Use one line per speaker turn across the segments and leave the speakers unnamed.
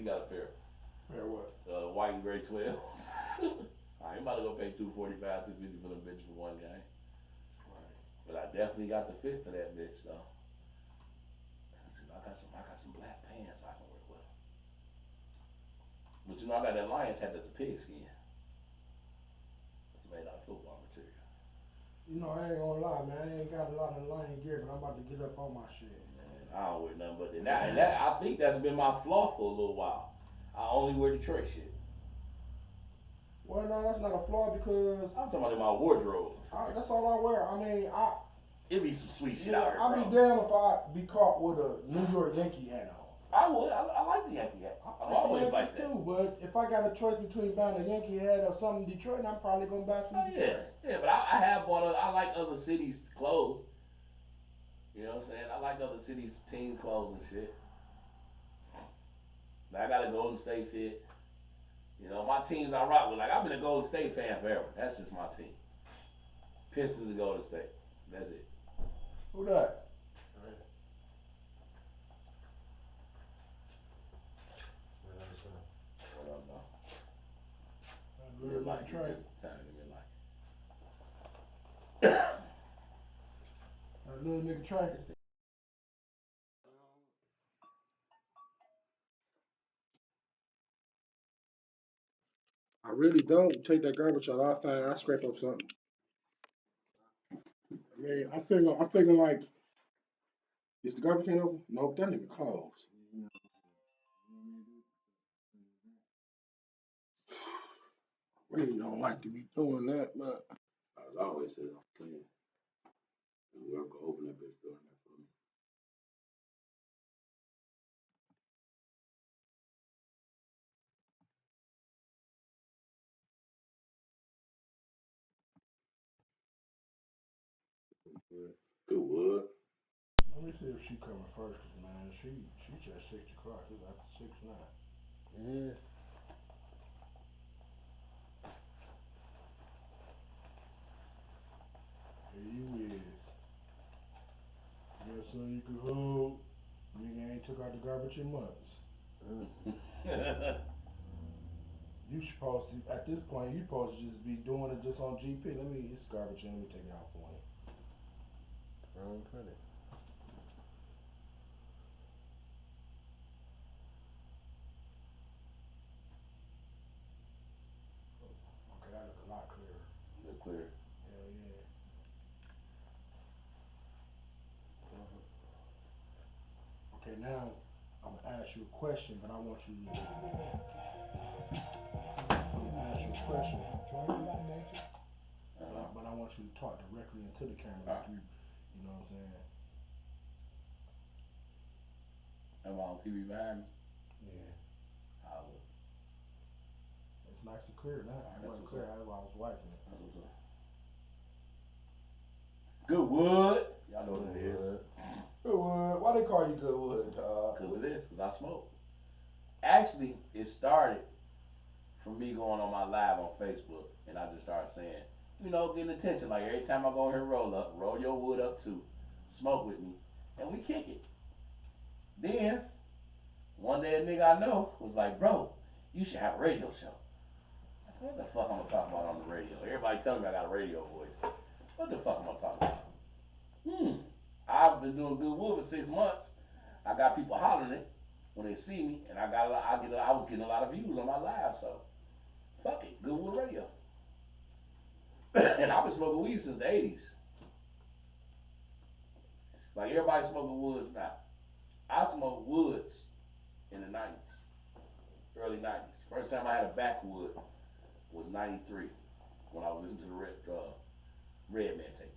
got a pair.
Pair what?
White and gray 12s. I ain't about to go pay 245, 250 for the bitch for one game.
Right.
But I definitely got the fit for that bitch though. I got some black pants I can wear with them. But you know I got that Lions hat that's a pigskin. It's made out of football material.
You know, I ain't gonna lie, man. I ain't got a lot of lion gear, but I'm about to get up on my shit.
Man, I don't wear nothing but that. And that I think that's been my flaw for a little while. I only wear Detroit shit.
Well, no, that's not a flaw because
I'm talking about in my wardrobe.
that's all I wear. I mean,
It be some sweet shit
yeah,
out here,
I'd
bro.
be damn if I be caught with a New York Yankee hat on.
I would. I like the Yankee hat.
I
I'm
like the
always
Yankees
like that.
too, but if I got a choice between buying a Yankee hat or something Detroit, I'm probably gonna buy some
Oh yeah,
Detroit.
yeah. But I have bought. I like other cities' clothes. You know what I'm saying? I like other cities' team clothes and shit. Now, I got a Golden State fit. You know, my teams I rock with. Like I've been a Golden State fan forever. That's just my team. Pistons and Golden State. That's it.
Who that?
What up, though? Give me a
Little
like.
nigga
You
Trey.
just time. Give me a like.
Little nigga Trey. I really don't take that garbage out. I scrape up something. I mean, I'm thinking like, is the garbage can open? Nope, that nigga closed. Really don't like to be doing that, man.
As I always say, I'm clean. Whoever can open that bitch door in there for me. Good wood.
Let me see if she coming first, cause man, she just 6 o'clock. It's after 6 now.
Yeah.
Here you is. Yes, son, you can hold. Nigga ain't took out the garbage in months. You supposed to, at this point, you supposed to just be doing it just on GP. It's garbage in. Let me take it out for you.
Wrong credit.
Okay, that look a lot clearer.
Look clear.
Hell yeah. Okay, now I'm gonna ask you a question, but I want you to. I'm gonna ask you a question, but I want you to talk directly into the camera, like you know what I'm saying?
Am I on TV behind me?
Yeah,
I look.
it's nice and clear now.
Alright,
It
that's
wasn't
what's
clear
up.
as I was wiping it.
That's what's up. Good wood. Y'all know what it is.
Goodwood, why they call you Goodwood, dog?
Cause it is. Cause I smoke. Actually, it started from me going on my live on Facebook, and I just started saying, you know, getting attention. Like every time I go here and roll your wood up too, smoke with me, and we kick it. Then one day a nigga I know was like, bro, you should have a radio show. I said, what the fuck I'm gonna talk about on the radio? Everybody telling me I got a radio voice. What the fuck am I talking about? I've been doing good wood for 6 months. I got people hollering it when they see me, and I was getting a lot of views on my live, so fuck it, good wood radio. And I've been smoking weed since the '80s. Like everybody smoking woods now. I smoked woods in the '90s, early '90s. First time I had a backwood was '93 when I was listening to the Redman tape.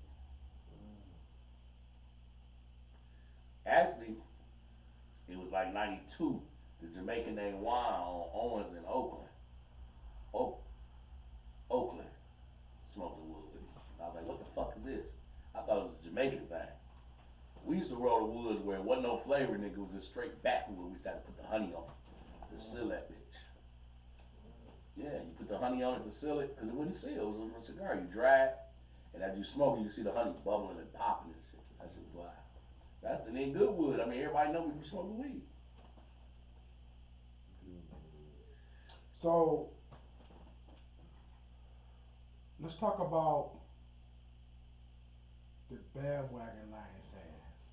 Actually, it was like '92. The Jamaican named Juan on Owens in Oak, Oakland, smoking wood with me. And I was like, what the fuck is this? I thought it was a Jamaican thing. We used to roll the woods where it wasn't no flavor, nigga. It was just straight backwood. We just had to put the honey on it to seal that bitch. Yeah, you put the honey on it to seal it because it wouldn't seal. It was a cigar. You dry it, and as you smoke it, you see the honey bubbling and popping and shit. That shit was wild. That's the then good wood. I mean, everybody know me from smoking weed.
So let's talk about the bandwagon Lions fans.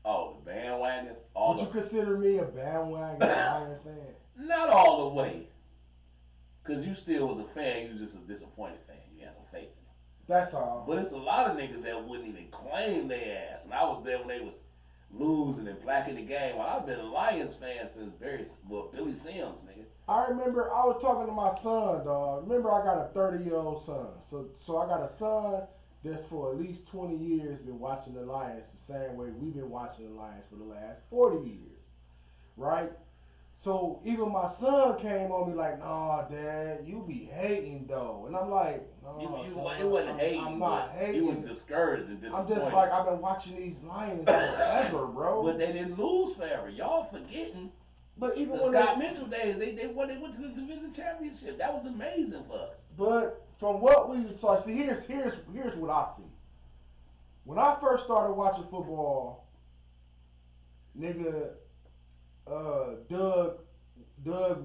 Oh, the bandwagons,
Would you consider me a bandwagon Lions fan?
not all the way, cause you still was a fan. You was just a disappointed fan. You had no faith in it.
That's all.
But it's a lot of niggas that wouldn't even claim their ass. And I was there when they was losing and blacking the game. Well, I've been a Lions fan since Billy Sims, nigga.
I remember I was talking to my son, dog. Remember I got a 30-year-old son. So I got a son that's for at least 20 years been watching the Lions the same way we've been watching the Lions for the last 40 years. Right? So even my son came on me like, nah, Dad, you be hating though. And I'm like, no,
It wasn't hating.
I'm not hating.
He was discouraged and disappointed.
I'm just like, I've been watching these Lions forever, bro.
But they didn't lose forever. Y'all forgetting.
But even
The
when
Scott Mitchell days, they went to the division championship. That was amazing for us.
But from what we saw, see, here's what I see. When I first started watching football, nigga, Doug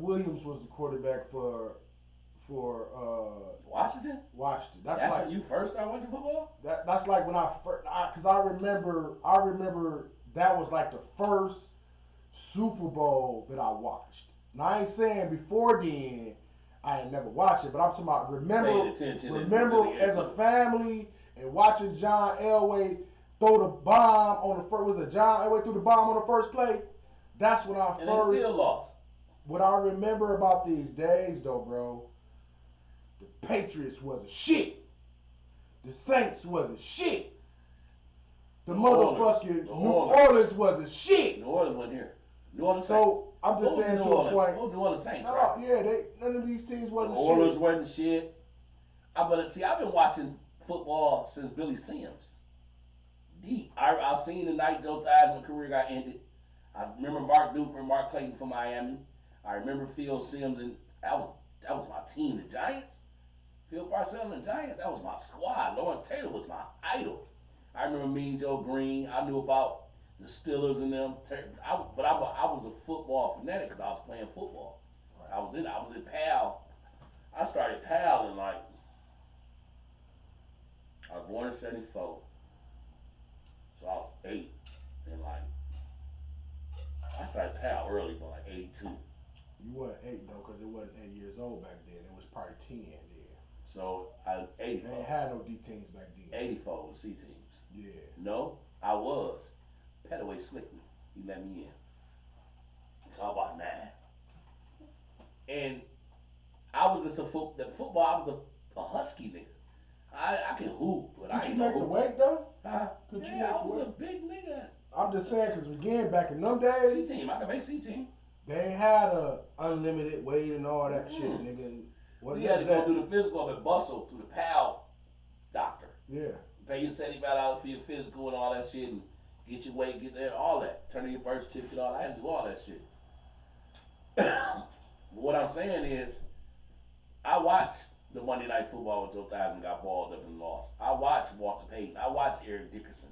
Williams was the quarterback for
Washington.
Washington.
That's
like
when you first started watching football.
That's like when I first, because I remember that was like the first Super Bowl that I watched. Now I ain't saying before then I ain't never watched it, but I'm talking about remember as a family and watching John Elway throw the bomb on the first. Was it John Elway threw the bomb on the first play? That's when I
and they still lost.
What I remember about these days, though, bro, the Patriots was a shit. The Saints was a shit. The motherfucking New Orleans was a shit.
New Orleans wasn't here. New Orleans
so
Saints.
I'm just saying to a point.
Oh, New Orleans Saints,
no,
right?
Yeah, none of these teams wasn't
shit. New Orleans wasn't shit. But see, I've been watching football since Billy Sims. Deep. I've seen the night Joe Theismann's career got ended. I remember Mark Duper and Mark Clayton from Miami. I remember Phil Sims, and that was my team, the Giants. Phil Parcells and the Giants, that was my squad. Lawrence Taylor was my idol. I remember Mean Joe Green. I knew about the Steelers and them. But I was a football fanatic because I was playing football. I was in PAL. I started PAL in I was born in '74. So I was 8. And I started PAL early, but '82.
You weren't 8 though, because it wasn't 8 years old back then. It was probably 10 then.
So 84.
They ain't had no D teams back then.
84 was C teams.
Yeah.
No, I was. Petaway slicked me. He let me in. It's all about 9. And I was just football. I was a husky nigga. I can hoop, but I ain't
Could you make the weight though?
Huh?
Could you
Yeah,
make
I
the
was
weight?
a big nigga.
I'm just saying, because again, back in them days,
C team. I can make C team.
they ain't had a unlimited weight and all that shit, nigga.
We had to go do the physical up at Bustle through the PAL doctor.
Yeah.
Pay you $75 for your physical and all that shit, and get your weight, get there, all that. Turn in your birth certificate, all that. I had to do all that shit. What I'm saying is, I watched the Monday Night Football when Joe Theismann got balled up and lost. I watched Walter Payton. I watched Eric Dickerson.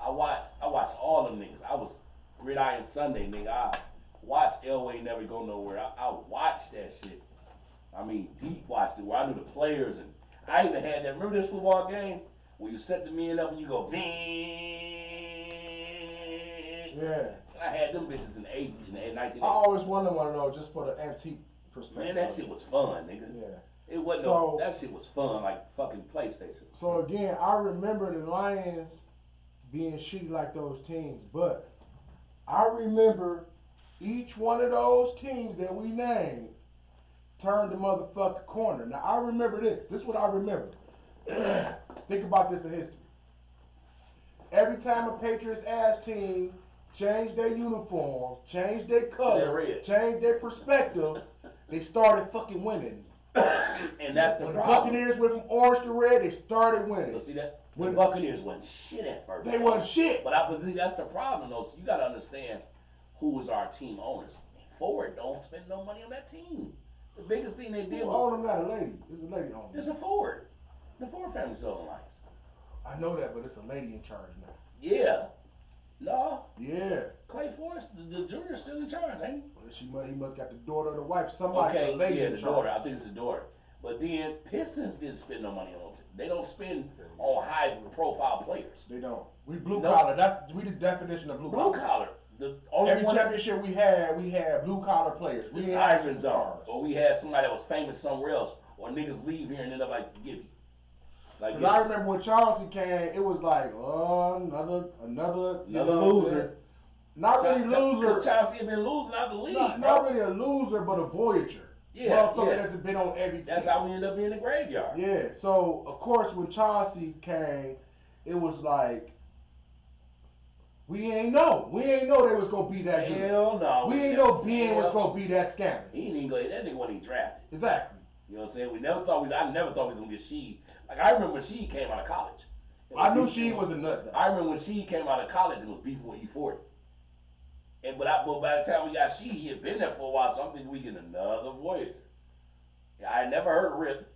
I watched all them niggas. I was Gridiron Sunday, nigga. I watched Elway Never Go Nowhere. I watched that shit. I mean, deep watched it where I knew the players, and I even had that. Remember this football game where you set the men up and you go,
yeah.
And I had them bitches in 1980.
I always wanted one of those just for the antique perspective.
Man, that shit was fun, nigga.
Yeah.
It wasn't that shit was fun, like fucking PlayStation.
So again, I remember the Lions being shitty like those teams, but I remember each one of those teams that we named turned the motherfucking corner. Now I remember this. This is what I remember. Think about this in history. Every time a Patriots ass team changed their uniform, changed their color, changed their perspective, they started fucking winning.
And that's the
when
problem.
The Buccaneers went from orange to red, they started winning.
But see that when the Buccaneers wasn't shit at first.
They wasn't shit.
But see, that's the problem though. So you gotta understand who was our team owners. Ford don't spend no money on that team. The biggest thing they did was
them got a lady. It's a lady on.
It's a Ford. The Ford family still the Lions.
I know that, but it's a lady in charge now.
Yeah. No,
Yeah.
Clay Forrest, the junior's still in charge, ain't
He must got the daughter or the wife.
he?
Somebody,
Okay,
some lady
yeah,
in
the
charge.
daughter. I think it's the daughter. But then Pistons didn't spend no money on it. They don't spend on high profile players.
They don't. We blue
Nope.
collar. We the definition of blue
Blue
collar.
collar. The only
Every
one
championship we had blue collar players. We
the
ain't had
Tigers
superstars.
don't. Or we had somebody that was famous somewhere else. Or niggas leave here and end up like Gibby. Like
Because I remember when Chauncey came, it was like, oh, another you know what I'm
loser.
saying? Not really loser.
Because Chauncey had been losing out the league.
Not really a loser, but a voyager.
Yeah,
Motherfucker that's been on every team.
That's how we end up being in the graveyard.
Yeah. So of course when Chauncey came, it was like we ain't know they was gonna be that good.
Hell no.
We ain't know Ben was gonna be that scandalous.
He ain't even go. That nigga wasn't even drafted.
Exactly.
You know what I'm saying? I never thought he was gonna get Sheed. Like I remember when Sheed came out of college.
I knew she was a nut though.
I remember when Sheed came out of college and was beefing with E40. But by the time we got Sheed, he had been there for a while, so I'm thinking we get another Voyager. Yeah, I had never heard of Rip.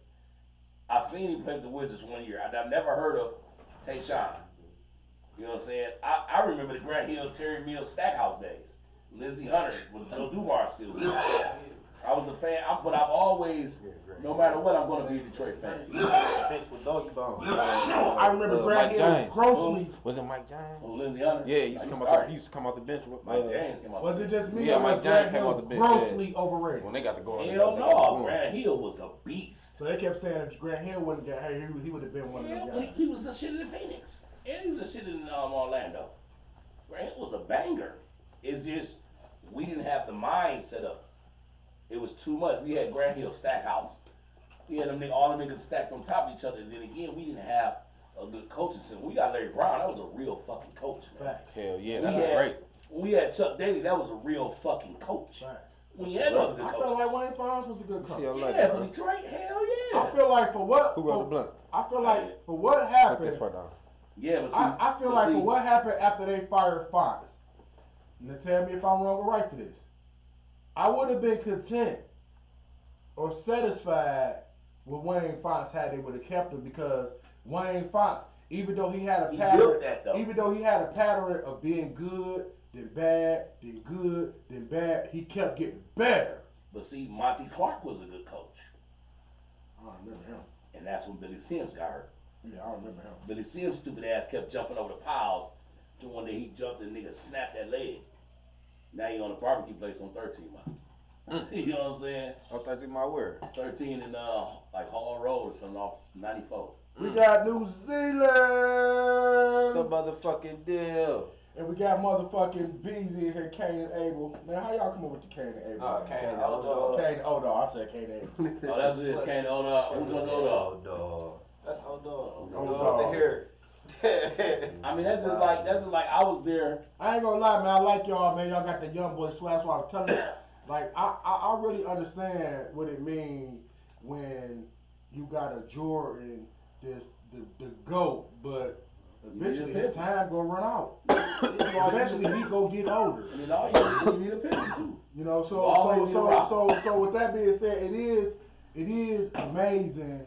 I seen him play with the Wizards one year. I've never heard of Tayshaun. You know what I'm saying? I remember the Grant Hill, Terry Mills, Stackhouse days. Lindsey Hunter with Joe Dumars still. I was a fan, but I've always, no matter what, I'm going to be a Detroit fan.
Bench with Doggy Bone.
I remember Grant Hill was grossly.
Was it Mike James?
Oh, Lindsey Hunter?
Yeah, he used to come out the bench with
Mike James came out.
Was it just me?
Yeah,
or was
Mike James
Grant
came
Hill
out the bench,
grossly overrated?
When they got to go on.
Hell no, Grant Hill was a beast.
So they kept saying if Grant Hill wouldn't get hey, he would have been one of
Yeah,
them guys.
he was the shit in Phoenix. And he was the shit in Orlando. Grant Hill was a banger. It's just, we didn't have the mind set up. It was too much. We had Grant Hill, Stackhouse. We had all them niggas stacked on top of each other. And then again, we didn't have a good coaching system. We got Larry Brown. That was a real fucking coach, man.
Facts.
Hell yeah, that's great.
When we had Chuck Daly, that was a real fucking coach.
Facts.
We had no other good
I
coach.
felt like Wayne Fonz was a good coach.
Yeah, for Detroit, hell yeah.
I feel like for what?
Who wrote the blunt?
I feel like for what
Put
happened.
this part down.
Yeah, but see,
I feel like for what happened after they fired Fonz. Now tell me if I'm wrong or right for this. I would have been content or satisfied with Wayne Fonz had they would have kept him because Wayne Fonz, even though he had a pattern of being good, then bad, then good, then bad, he kept getting better.
But see, Monty Clark was a good coach.
I remember him.
And that's when Billy Sims got hurt.
Yeah, I remember him.
Billy Sims' stupid ass kept jumping over the piles. To one day he jumped and nigga snapped that leg. Now he on the barbecue place on 13 mile. You know what I'm saying?
Oh, 13 my word.
13 and like Hall Road or something off 94.
We got New Zealand.
The motherfucking deal.
And we got motherfucking Beezy in here, Kane and Abel. Man, how y'all come up with the Kane and Abel?
Kane and
Odo. Kane, Odo. I said Kane and Abel.
Oh, that's what it is. Kane Odo. Who's on Odo?
Odo. That's Odo.
Odo.
Odo here.
I mean, that's just like I was there.
I ain't gonna lie, man. I like y'all, man. Y'all got the young boy swag. That's why I'm telling you. Like, I really understand what it means when you got a Jordan, the GOAT, but eventually his time gonna run out. Eventually he gonna get older.
I mean, all you need a picture too.
You know, so with that being said, it is amazing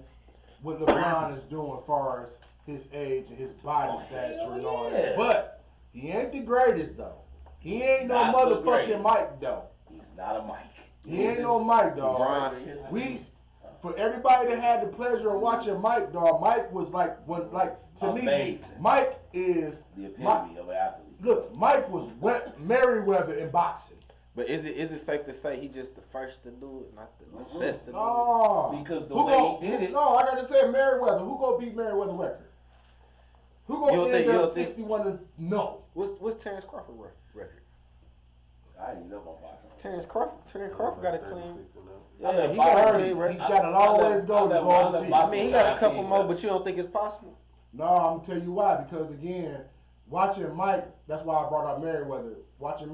what LeBron is doing as far as his age and his body stature and all that. But he ain't the greatest though. He ain't no motherfucking Mike though.
He's not a Mike.
He ain't no Mike dog. For everybody that had the pleasure of watching Mike dog, Mike was like to
amazing.
me, Mike is
the epitome of an athlete.
Look, Mike was Merriweather in boxing.
But is it safe to say he just the first to do it, not the best to do it?
No,
because the way he did it.
No, I gotta say Merriweather. Who gonna beat Merriweather record? Who gonna end up 61 to no?
What's Terrence Crawford record?
I ain't know about boxing.
Terrence Crawford got a clean.
Yeah,
he got a clean record.
He got a long ways to go.
I mean, he got a couple more, but you don't think it's possible?
No, I'm gonna tell you why. Because again, watching Mike, that's why I brought up Merriweather. Watching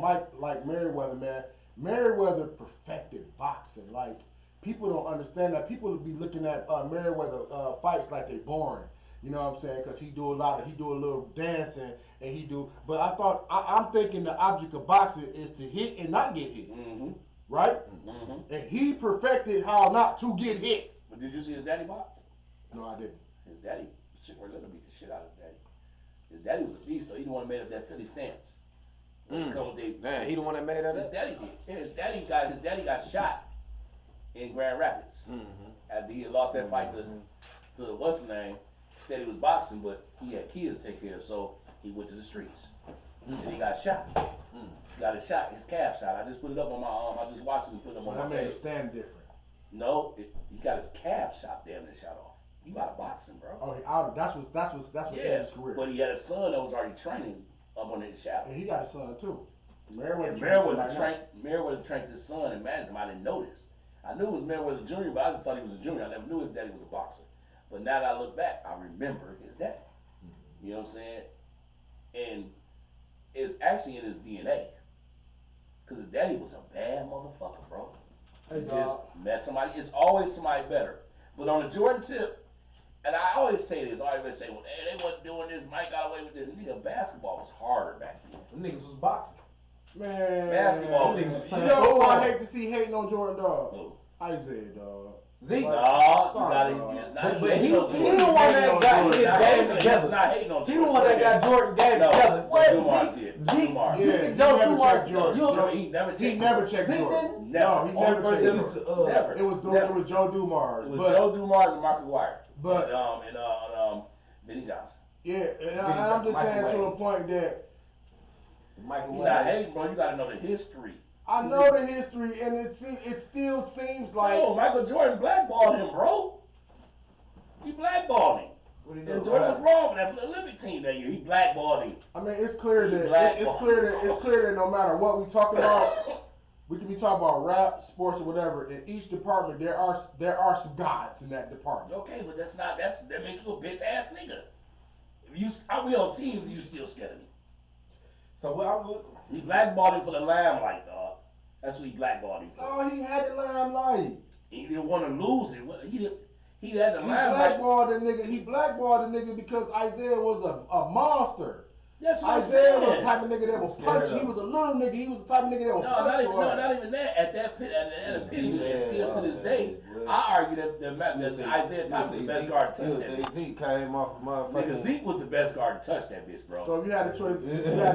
Mike like Merriweather, man. Merriweather perfected boxing. Like people don't understand that. People be looking at Merriweather fights like they boring. You know what I'm saying? Because he do a little dancing and he do. But I'm thinking the object of boxing is to hit and not get hit, right? Mm-hmm. And he perfected how not to get hit.
But did you see his daddy box?
No, I didn't.
His daddy, shit, we're gonna beat the shit out of his daddy. His daddy was a beast, though. He the one that made up that Philly stance.
Man, he the one that made that
His
up?
daddy did. Yeah, his daddy got shot in Grand Rapids after he had lost that fight to what's his name. Said he was boxing, but he had kids to take care of, so he went to the streets. And he got shot. Got his calf shot. I just put it up on my arm. I just watched it and put it up on my
that made him
page.
stand different.
No, he got his calf shot, damn near shot off. You got a boxing, bro.
Oh, that's what ended his career.
But he had a son that was already training up on his shadow.
And he got a son too.
Meriwether trained his son and managed him. I didn't know this. I knew it was Meriwether Jr., but I just thought he was a junior. I never knew his daddy was a boxer. But now that I look back, I remember his daddy. You know what I'm saying? And it's actually in his DNA. Because his daddy was a bad motherfucker, bro. He just met somebody. It's always somebody better. But on the Jordan tip, and I always say this, I always say, well, hey, they wasn't doing this, Mike got away with this. Nigga, basketball was harder back then.
Them niggas was boxing.
Man.
Basketball.
You know who I hate to see hating on Jordan, dog?
Who?
Isaiah, dog.
Zeke.
No, you gotta.
But he the one that got his game together.
Not hating on
He the one that got Jordan game together.
What? Zeke.
Yeah,
Joe
never checked
Dumars.
Jordan.
He never checked.
He never checked
Zeke
Jordan.
didn't?
No, he never checked Jordan.
Never.
It was Joe Dumars.
It was Joe Dumars and Mark McGuire.
But
and Vinny Johnson.
yeah, and I'm just saying to a point that
You not hating, bro. You gotta know the history.
I know the history, and it still seems like
Michael Jordan blackballed him, bro. He blackballed him. And Jordan was wrong for that for the Olympic team that year. He blackballed him.
I mean, it's clear that no matter what we talk about, we can be talking about rap, sports, or whatever. In each department, there are some gods in that department.
Okay, but that makes you a bitch ass nigga. If we on teams, you still scared of me.
So what I'm good.
He blackballed him for the limelight, dog. That's what he blackballed him for.
Oh, he had the limelight.
He didn't want to lose it. He had the
He
limelight.
blackballed the nigga because Isaiah was a monster.
That's what
Isaiah
I'm
was the
saying.
type of nigga that will punch. He was a little nigga. He was the type of nigga that will punch.
Not even that. At the epitome, and still to this day, I argue that Isaiah Thomas was the best guard to touch that bitch.
Zeke came off of motherfucking.
Nigga, Zeke was the best guard to touch that bitch, bro.
So if you had a choice,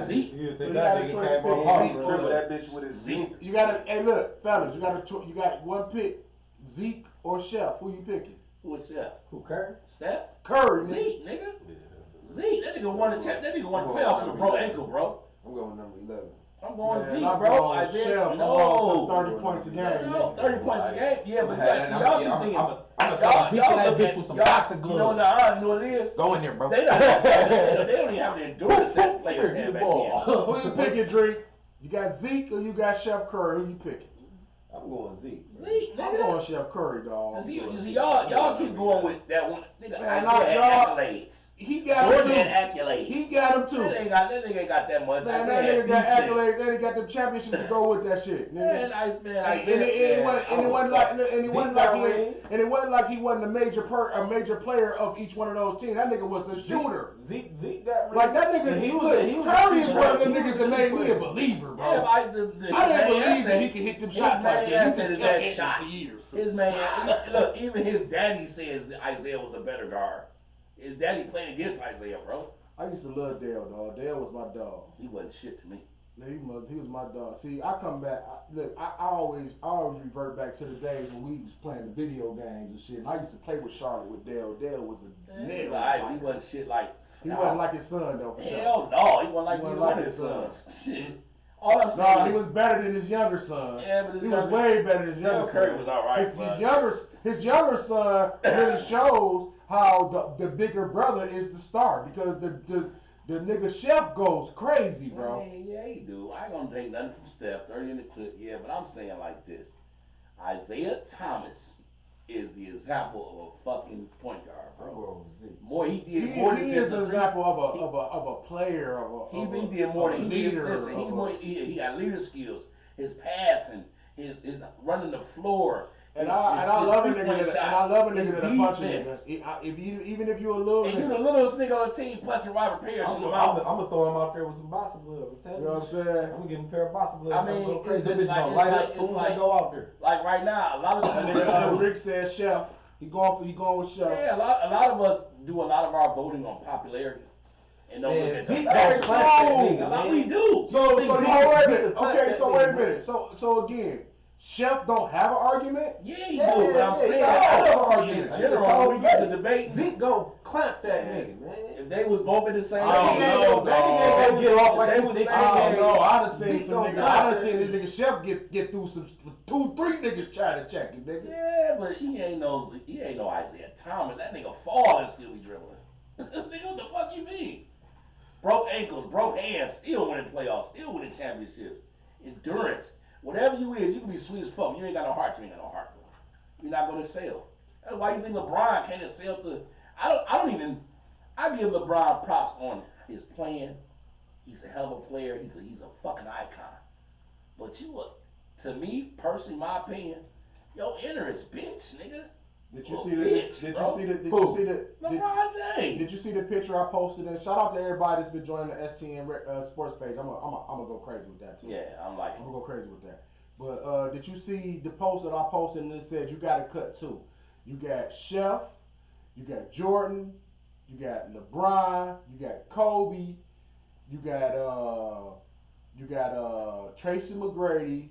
Zeke.
you had a choice to pick Zeke.
Dribble that bitch with his
Zeke.
You gotta, hey look, fellas, you got one pick, Zeke or Chef. Who you picking?
Who was Chef?
Who, Curry?
Steph?
Curry.
Zeke, nigga. Zeke. That nigga won the playoffs with a broke ankle, bro.
I'm going number 11.
I'm going
Man,
Zeke,
I'm
bro.
going
Isaiah.
Chef.
No.
30 points a game.
No, 30 points a game. Yeah, but see,
I'm
y'all keep thinking.
I'm gonna Zeke that bitch with some boxing
You know,
gloves.
now I know what it is.
Go in there, bro.
They don't even have the endurance that players had back then.
Who you picking, Drake? You got Zeke or you got Chef Curry? Who you picking?
I'm going Zeke.
Zeke,
I'm
nigga.
going Chef Curry, dog.
See, y'all keep going with that one. Nigga,
Man,
Isaiah had accolades.
He got him
Jordan
too.
had accolades.
He got him too.
That nigga ain't got that much.
Man, that
Isaiah
nigga got
had defense.
accolades and he got them championships to go with that shit. Nigga.
Man,
It wasn't like he wasn't a major player of each one of those teams. That nigga was the shooter.
Zeke got
Like that nigga, Curry is one of them niggas that made me a believer, bro.
Yeah,
I didn't believe that he could hit them shots like that. He just kept hitting
shot.
for years.
His man, look, even his daddy says Isaiah was a better guard. His daddy played against Isaiah, bro.
I used to love Dale, dog. Dale was my dog.
He wasn't shit to me.
He was my dog. See, I come back. I always revert back to the days when we was playing the video games and shit. And I used to play with Charlotte with Dale. Dale was a nail.
He wasn't shit like.
He wasn't like his son though. For
Hell no, he wasn't like either one of his sons. Shit. All I'm saying
he
is,
was better than his younger son.
Yeah, but
he was way better than his younger son.
Curry was all right.
His younger son really shows how the bigger brother is the star because the nigga Chef goes crazy, bro.
Yeah, he do. I ain't gonna take nothing from Steph. 30 in the clip, yeah, but I'm saying like this: Isaiah Thomas is the example of a fucking point guard, bro. He did more than just
an example of a player.
He did more than he did. Listen, he got leader skills. His passing, his running the floor.
And I love a nigga that punch a nigga. Even if you're a little
and you the littlest nigga on the team punching Robert Parrish in the mouth.
I'm gonna throw him out there with some boxing gloves.
You know what I'm saying?
I'm gonna give him a pair of boxing gloves.
I mean,
it's just like, light up soon as I go out there.
Like right now, a lot of
Rick says Chef. He going with Chef.
Yeah, a lot of us do a lot of our voting on popularity. and don't look
Man,
at the
Zeke
fashion.
don't clap that nigga,
Like
man.
we do.
So
Zeke
wait a
could
minute.
clap
Okay,
that
so wait a
nigga,
minute. So again, Chef don't have an argument.
Yeah, you
Yeah,
do. But I'm
yeah,
saying,
yeah.
I'm saying in
I
general,
told
when we get to
you.
debate,
Zeke gon' clamp that
Man.
nigga, man.
if they was both in the same,
I don't know,
That nigga ain't gonna get off like
they
you
was
think.
saying,
I don't know. I done seen
Zeke
some
gonna
niggas.
clap
I done
that
seen this nigga Chef get through some 2-3 niggas trying to check him, nigga.
Yeah, but he ain't no Isaiah Thomas. That nigga fall and still be dribbling. Nigga, what the fuck you mean? Broke ankles, broke hands, still winning playoffs, still winning championships. Endurance. Whatever you is, you can be sweet as fuck. You ain't got no heart, you ain't got no heart. You're not gonna excel. That's why you think LeBron can't excel to I give LeBron props on his playing. He's a hell of a player. He's a fucking icon. But to me, personally, my opinion, yo, Enner is bitch, nigga.
Did you
Oh,
see
bitch,
the?
bro. LeBron James.
Did you see the picture I posted? And shout out to everybody that's been joining the STN sports page. I'm gonna go crazy with that too.
Yeah, I'm like,
I'm gonna go crazy with that. But did you see the post that I posted and it said you got to cut two? You got Chef, you got Jordan, you got LeBron, you got Kobe, you got Tracy McGrady,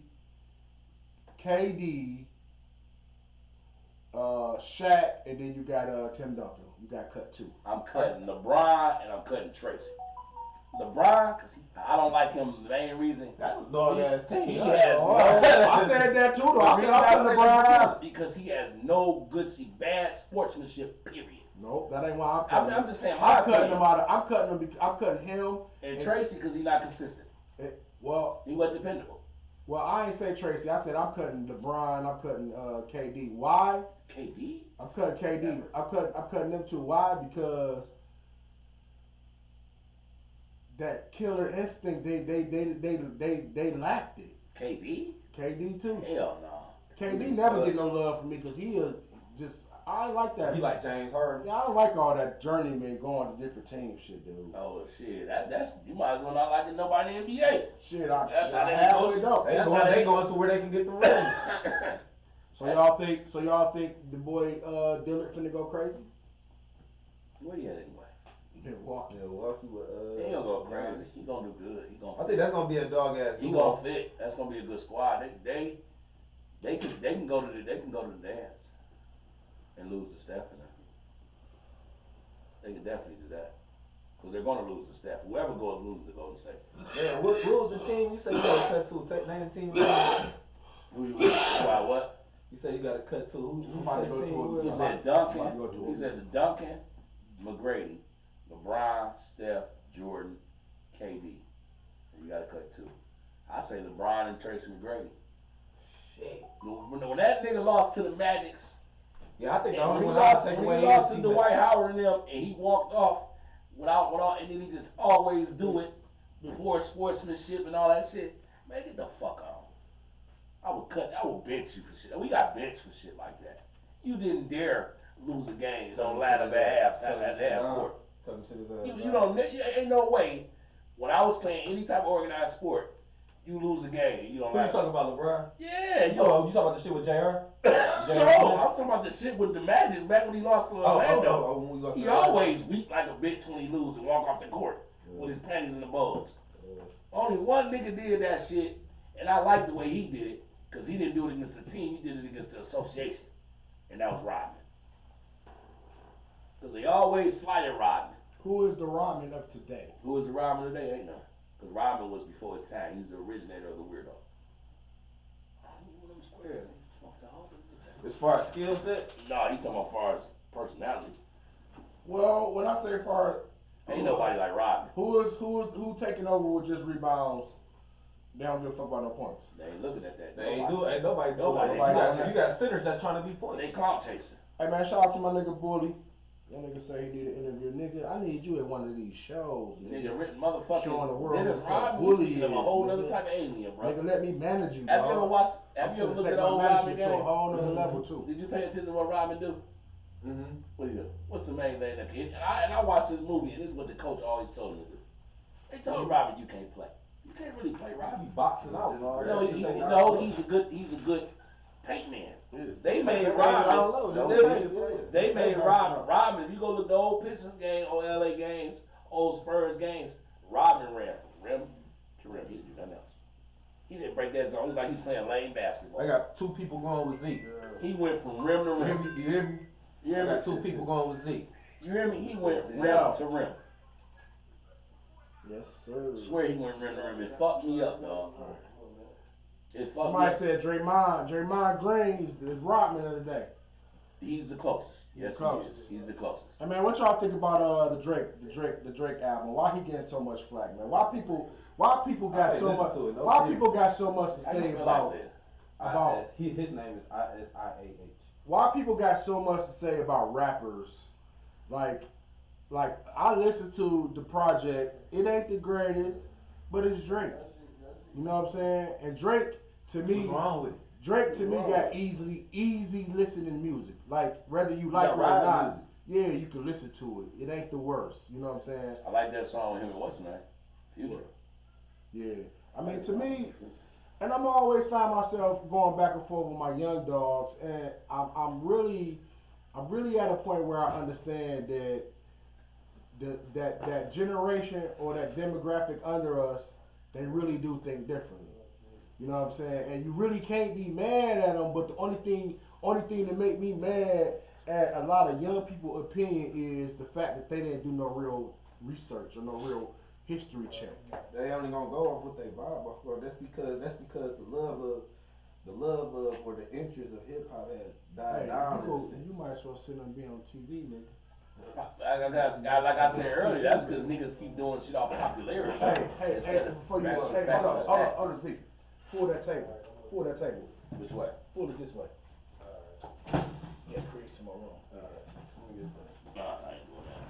KD, Shaq, and then you got Tim Duncan. You got cut two.
I'm cutting LeBron and I'm cutting Tracy. LeBron, because I don't like him. The main reason,
That's a dog ass team.
he has no.
I said that too, though. I said I'm cutting LeBron too.
Because he has no bad sportsmanship. Period.
Nope, that ain't why I'm cutting him.
I'm just saying my
I'm cutting
opinion.
him out. I'm cutting him.
And Tracy because he's not consistent.
Well,
He wasn't dependable.
I ain't say Tracy. I said I'm cutting LeBron. I'm cutting KD. Why?
KD.
I'm cutting KD.
Never.
I'm cutting them too. Why? Because that killer instinct they lacked it.
KD.
KD too.
Hell no.
KD never get no love from me because he is just. I ain't like that.
He like James Harden.
Yeah, I don't like all that journeyman going to different teams shit, dude.
Oh shit. That's you might as well not like nobody in the NBA.
Shit,
That's how
I
they
halfway go.
They going to where they can get the rings.
So y'all think the boy Dillard finna go crazy?
Where you at anyway?
Milwaukee.
Milwaukee with
He ain't gonna go crazy. He gonna do good.
I think that's gonna be a dog ass.
He gonna fit. That's gonna be a good squad. They can go to the dance and lose to Steph and them. They can definitely do that because they're gonna lose to Steph. Whoever goes loses to Golden State.
Yeah, what was the team you said you got to cut to? Name the team.
Who you about what?
You said you got to cut to. Who
Might
said
go
the team
to a-
was?
He said Duncan. He said the Duncan, McGrady, LeBron, Steph, Jordan, KD. And you gotta cut two. I say LeBron and Tracy McGrady.
Shit.
When that nigga lost to the Magics,
Yeah, I think the
and
only
when
one I
he
was
lost,
taking
when
away
he lost to
is
Dwight Howard and them, and he walked off without, and then he just always do it before sportsmanship and all that shit. Man, get the fuck on. I would bench you for shit. We got bench for shit like that. You didn't dare lose a game on ladder at half court. You don't. Ain't no way. When I was playing any type of organized sport, you lose a game and you don't.
Who you talking about, LeBron?
Yeah,
You talking about the shit with JR?
No, I'm talking about the shit with the Magic back when he lost to Orlando.
When we lost
He
to
always weak like a bitch when he lose and walk off the court with his panties in the bulge. Only one nigga did that shit, and I like the way he did it because he didn't do it against the team. He did it against the association, and that was Rodman. Because they always slighted Rodman.
Who is the Rodman of today?
Who is the Rodman today? Ain't none. Because Rodman was before his time. He's the originator of the weirdo.
As far as skill set?
No, he talking about far as personality.
Well, when I say far,
Ain't nobody like Rodman.
who taking over with just rebounds? They don't give a fuck about no points.
They ain't looking at that.
They ain't do it. Ain't nobody do
Nobody.
it. You got centers that's trying to be points.
They clout chasing.
Hey man, shout out to my nigga Bully. That nigga say he need an interview. Nigga, I need you at one of these shows.
Nigga, written motherfucking
Showing the world
Dennis
what the fuck
Rodman.
bully
Bully him a
is,
whole
nigga.
nother type of alien, bro.
Nigga, let me manage you,
Have you ever
dog.
watched? Have you ever
I'm
looked
gonna
at
take
the
my
old Rodman
management to a
game?
whole nother level too.
Did you pay attention to what Rodman do?
Mm-hmm.
What do you do? What's the main thing that? And I watched this movie, and this is what the coach always told him to do. They told Rodman, you can't play. You can't really play,
I
Rodman.
be boxing out.
No, he's a good paint man. They made Rodman.
Rodman.
Listen, they made Rodman. Rodman, if you go look at the old Pistons game or LA games, old Spurs games, Rodman ran from rim to rim. He didn't do nothing else. He didn't break that zone. It was like he's playing lane basketball.
I got 2 people going with Zeke.
He went from rim to
You hear
rim.
me? You hear me?
You hear
I
me?
got 2 people going with Zeke.
You hear me? He went rim to rim.
Yes, sir.
I swear he went rim to rim. It fucked me up, dog. It fucked me
Somebody
up.
said Draymond Green is Rodman of the day.
He's the closest. Yes, he is. He's the closest.
Hey man, what y'all think about the Drake album? Why he getting so much flack, man? Why people got so much? Why people got so much to say about?
His name is ISIAH.
Why people got so much to say about rappers? Like I listened to the project. It ain't the greatest, but it's Drake. You know what I'm saying? And Drake, to me,
What's wrong with it?
Drake to me got easy listening music. Like whether you like it or not, yeah, you can listen to it. It ain't the worst. You know what I'm saying?
I like that song with him and what's his name? Future.
Yeah. I mean, to me, and I'm always find myself going back and forth with my young dogs, and I'm really at a point where I understand that that generation or that demographic under us, they really do think differently. You know what I'm saying? And you really can't be mad at them, but the only thing that make me mad at a lot of young people's opinion is the fact that they didn't do no real research or no real history check.
They only gonna go off what they vibe off of. That's because the love of or the interest of hip hop had died down.
You might as well sit and be on TV, nigga.
Like I said earlier, that's because niggas keep doing shit off popularity.
Hey, before you go, hold on, Z. Pull that table.
Which way?
Pull it this way. Yeah, create some more room.
Nah, I ain't doing that.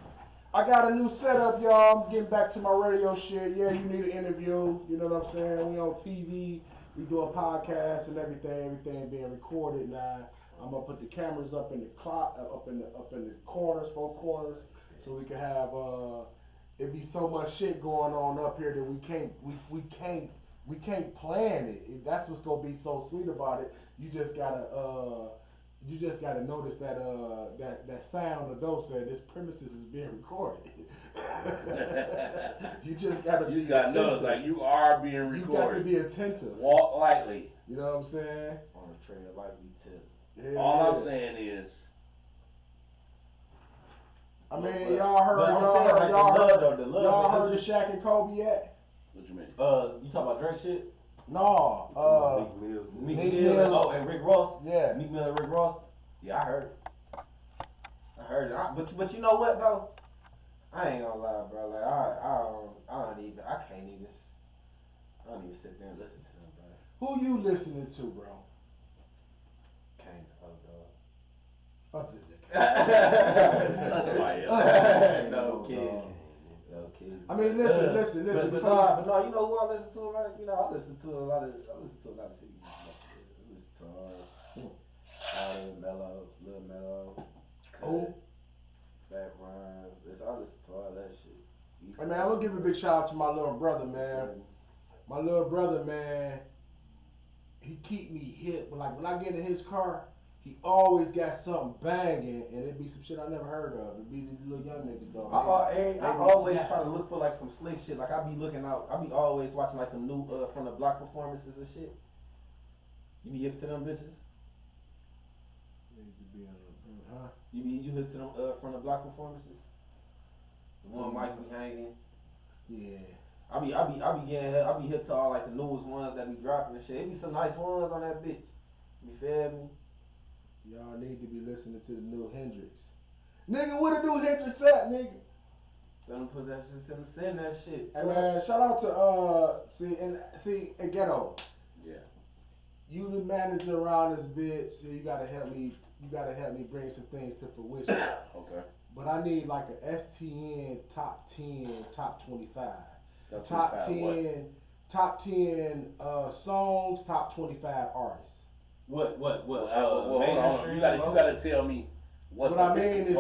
I got a new setup, y'all. I'm getting back to my radio shit. Yeah, you need an interview. You know what I'm saying? We on TV. We doing podcasts and everything. Everything being recorded now. I'm gonna put the cameras up in the clock, up in the corners, 4 corners, so we can have. It be so much shit going on up here that we can't plan it. That's what's gonna be so sweet about it. You just gotta notice that that sound of those said this premises is being recorded. You just gotta.
You gotta notice like you are being recorded.
You got to be attentive.
Walk lightly.
You know what I'm saying?
On the trail lightly tip.
Yeah,
All I'm saying is.
I mean, y'all heard the Shaq and Kobe yet?
What you mean?
You talking about Drake shit?
No.
Meek Mill. Oh, and Rick Ross.
Yeah.
Meek Mill and Rick Ross. Yeah, I heard it. But you know what though? I ain't gonna lie, bro. Like I don't even sit there and listen to them, bro.
Who you listening to, bro?
Can't,
Other than
Somebody else.
No kids.
I mean, listen.
But no, you know who I listen to? Like, you know, I listen to a lot of cities. I listen to Mellow, Lil Mellow,
who?
Fat Rhyme. I listen to all that shit.
I mean, I'm gonna give a big shout out to my little brother, man. My little brother, man, he keep me hip. But like when I get in his car, he always got something banging, and it be some shit I never heard of. It be these little young niggas though.
I always try to look for like some slick shit. Like I be always watching like the new from the block performances and shit. You be hip to them bitches?
Huh?
You hip to them from the block performances? The one mics be hanging.
Yeah.
I be hip to all like the newest ones that be dropping and shit. It be some nice ones on that bitch. You feel me?
Y'all need to be listening to the new Hendrix. Nigga, where the new Hendrix at, nigga?
Let them put that shit, send that shit.
Hey man, shout out to GHEDO.
Yeah.
You the manager around this bitch, so you gotta help me bring some things to fruition.
Okay.
But I need like a STN top 10, top 25.
Top 10
songs, top 25 artists.
What?
Hold on. You gotta tell me what I mean
is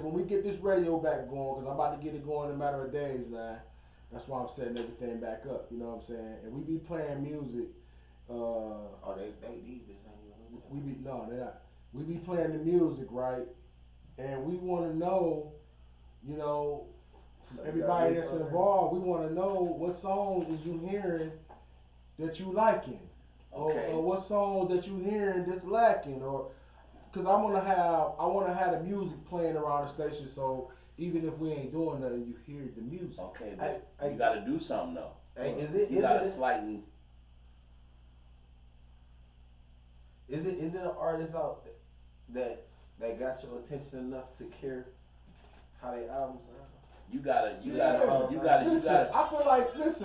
when we get this radio back going, because I'm about to get it going in a matter of days now. That's why I'm setting everything back up. You know what I'm saying? And we be playing music.
They need this.
They're not. We be playing the music, right? And we want to know, you know, everybody that's involved, we want to know what song is you hearing that you liking,
Okay.
or what song that you hearing that's lacking, or because I want to have the music playing around the station, so even if we ain't doing nothing, you hear the music.
Okay, but you got to do something though.
Hey,
You got to slightly.
Is it an artist out that got your attention enough to care how they albums sound?
You gotta.
Listen,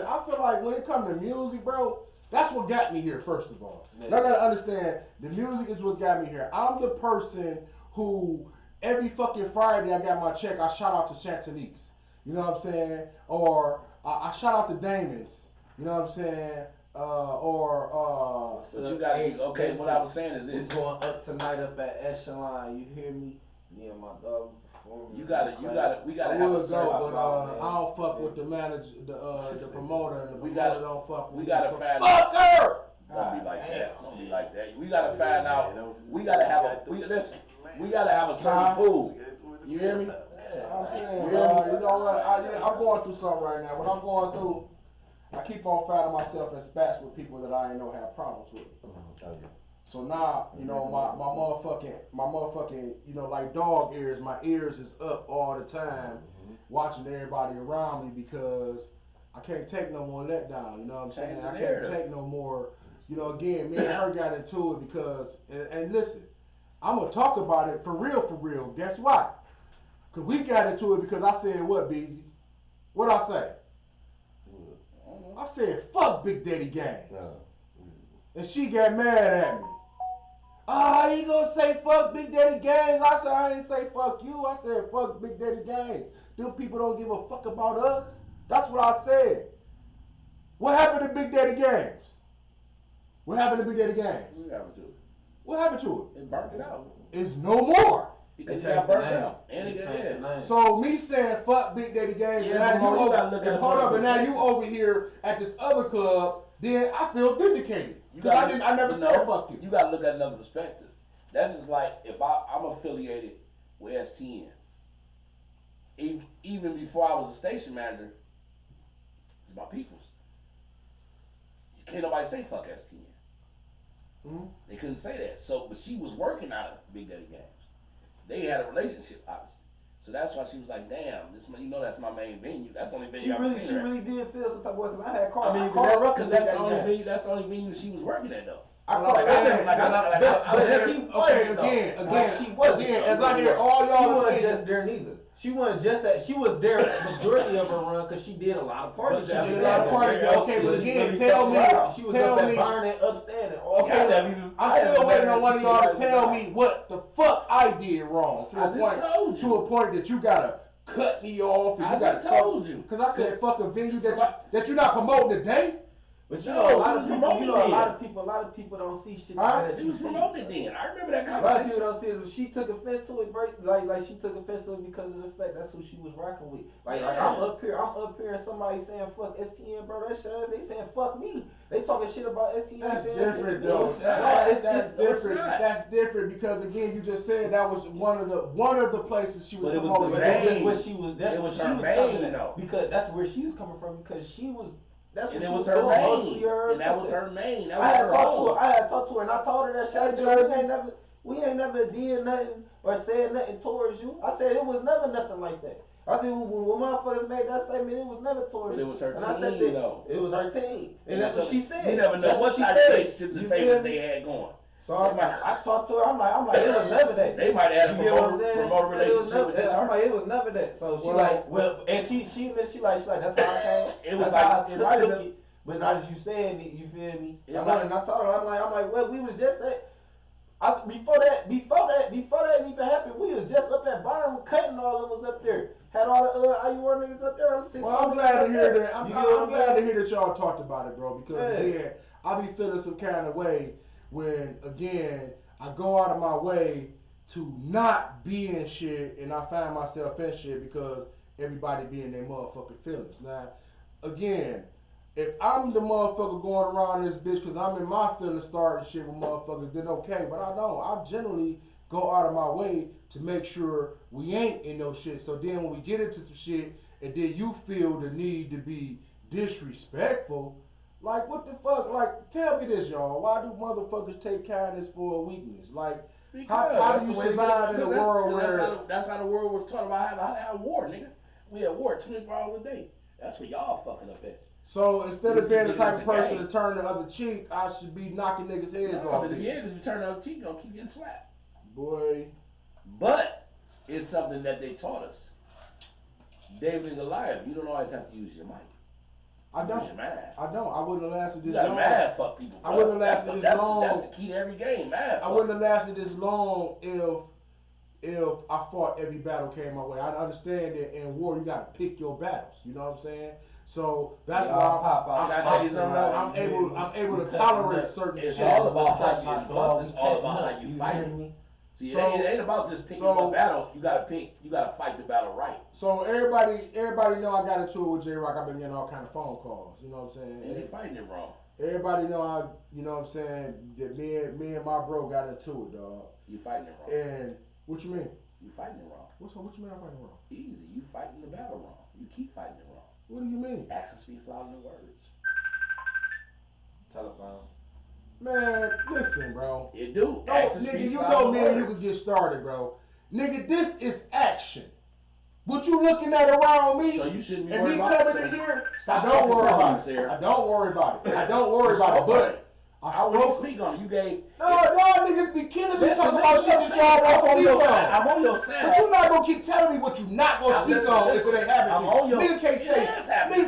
I feel like when it comes to music, bro, that's what got me here. First of all,
Yeah.
y'all gotta understand the music is what got me here. I'm the person who every fucking Friday I got my check. I shout out to Chantaniques. You know what I'm saying? Or I shout out to Damons. You know what I'm saying?
But you gotta be okay. What I was saying is
We're
this:
going up tonight up at Echelon. You hear me? Me and my dog.
we gotta
I
have a
would
certain.
go, but I don't fuck with the manager, the promoter, and the
We
promoter
gotta-
don't fuck with
we
me.
gotta
So
find
fuck her.
Don't be like that. Don't be like that. We gotta find out. We gotta have We gotta have a certain food. You hear me?
I'm saying,
You
you
hear me?
know what? I'm going through something right now. What I'm going through, I keep on finding myself in spats with people that I ain't know have problems with. So now, you know, my motherfucking, you know, like dog ears, my ears is up all the time, watching everybody around me because I can't take no more letdown. You know what I'm saying?
Change the
I can't
narrative.
take no more. You know, again, me and her got into it because, and listen, I'm gonna talk about it for real. Guess why? Cause we got into it because I said what, Beezy? What I say? I said fuck Big Daddy Games, and she got mad at me. Ah, he gonna say fuck Big Daddy Games. I said I ain't say fuck you. I said fuck Big Daddy Games. Them people don't give a fuck about us. That's what I said. What happened to Big Daddy Games? What happened to Big Daddy Games?
What happened to it?
What happened to
It burnt it out.
it? It's no more.
Because
They
it got
changed the
burnt
name.
out. And it
They
got
changed the name.
So me saying fuck Big Daddy Games,
Yeah,
and now
but Mo, you gotta look at it
hold
from
up, and now you
perspective.
over here at this other club, then I feel vindicated.
You
Because
gotta-
I never
you
said
know,
fuck you.
You gotta look at another perspective. That's just like if I'm affiliated with STN. Even before I was a station manager, it's my people's. You can't nobody say fuck STN.
Mhm.
They couldn't say that. So, but she was working out of Big Daddy Games. They had a relationship, obviously. So that's why she was like, "Damn, this man, you know, that's my main venue. That's the only venue I've seen
She
her."
really did feel some type of way because I had called.
I mean,
I called her up
because
because
that's the only venue. That's the only venue she was working at, though.
I
Well,
called
I'm
her.
saying,
But she
okay,
wasn't though.
again,
She wasn't.
again, as I hear all
She
y'all
wasn't
opinions,
just there neither. She wasn't just at. She was there majority of her run because she did a lot of parties.
She
that
did a
was
lot of
there.
parties.
Where else
Okay,
did
but
she
again,
really
tell
fuck
me,
around?
She was
tell
up
me.
at Barnett, upstanding. All
See, I
that.
never even-
I'm
I
still
haven't
waiting
met
on
her
one of
till
y'all
she
to
was
tell
alive.
me what the fuck I did wrong
I just told you.
to a point that you gotta cut me off. And
I
you
just
gotta
told you.
Because I said fuck a venue
Somebody-
that you're not promoting today.
But you
No,
know, a
she
lot
was
of people.
promoting
You know, a
it.
lot of people don't see shit
Huh?
that
She
you
was
see.
promoting it then. I remember that
A lot of
conversation.
people don't see it. She took offense to it, break like she took offense to it because of the fact that's who she was rocking with. Like I'm up here, and somebody saying fuck STN, bro. That shit, they saying fuck me. They talking shit about STN.
That's
saying
different
shit to
though.
me.
it's not.
That's
No, it's
different.
not.
That's different because again, you just said that was one of the places she was
But it was
promoting.
the
But
main.
that's what she was. That's
It
what
was
she
her
was
main,
coming at.
though.
Because that's where she was coming from. Because she was. That's what
And
she
it was
was
her
doing. Mostly
main.
her.
And that was her main. That was
I had
her
talked to
home.
her. I had talked to her, and I told her that shit. I
Hey,
said,
Jersey.
we ain't never did nothing or said nothing towards you. I said it was never nothing like that. I said when motherfuckers made that statement, it was never towards
But
you.
it was her
And I said
team,
that
though.
it was her team, and that's what she said.
You never know
That's
what
she
type of
said.
relationship the
You
favors
feel
they
me?
had going.
So I talked to her. I'm like, it was never that.
They might have had
You
a
get what I'm
promoter
saying?
promoter
Said it was
relationship
never-
with this.
I'm like, it was never that. So she
Well,
like, well, and she like, that's how I came.
It was
That's how
like-
I
it might have
took
been-
it. But now that you saying it, you feel me?
It
I know,
might-
and I told her, I'm like, well, we was just saying. Before that even happened, we was just up at Byron cutting all of us up there. Had all the IUR niggas up there.
Well, I'm glad to hear that. I'm glad to
saying?
hear that y'all talked about it, bro. Because
Yeah.
again, I be feeling some kind of way when again I go out of my way to not be in shit, and I find myself in shit because everybody be in their motherfucking feelings. Now, again, if I'm the motherfucker going around this bitch because I'm in my feelings starting shit with motherfuckers, then okay. But I don't. I generally go out of my way to make sure we ain't in no shit. So then when we get into some shit and then you feel the need to be disrespectful. Like, what the fuck? Like, tell me this, y'all. Why do motherfuckers take kindness for a weakness? Like, how do you survive in a world where
that's how the world was taught about how to have war, nigga. We at war 24 hours a day. That's what y'all fucking up at.
So instead of being the type of person
game.
to turn the other cheek, I should be knocking niggas' heads off.
Because if you turn the other cheek, you're gonna keep getting slapped.
Boy.
But it's something that they taught us. David and Goliath, you don't always have to use your mic.
I don't.
Use your mind.
I don't. I wouldn't have lasted this
long.
long.
You gotta mad fuck people, bro.
I wouldn't have lasted this long.
That's the key to every game, mad fuck.
I wouldn't have lasted this long if I fought every battle came my way. I understand that in war you gotta pick your battles. You know what I'm saying? So that's why I'm able to tolerate certain shit.
It's all about how you plus it's all about how you fight. See, it ain't about just picking a battle. You gotta fight the battle right.
So everybody know I got into it with J-Rock. I've been getting all kind of phone calls. You know what I'm saying?
And you fighting it wrong.
Everybody know you know what I'm saying, that me and my bro got into it, dog.
You fighting it wrong.
And what you mean?
You fighting it wrong.
What you mean I'm fighting it wrong?
Easy. You fighting the battle wrong. You keep fighting it wrong.
What do you mean?
Action speaks louder than words.
Telephone.
Man, listen, bro.
It do.
Nigga, you know me and you can get started, bro. Nigga, this is action. What you looking at around me?
So you shouldn't be
and
worried
me
about
coming in here.
Stop
I don't worry about it.
Sarah.
I don't worry about it. I don't worry about it. But
I wouldn't speak on it. You gave.
No, y'all niggas be killing me talking about shit that y'all won't speak on.
I'm on your side.
But you're not gonna keep telling me what you not gonna speak on if it ain't happening to you. Nigga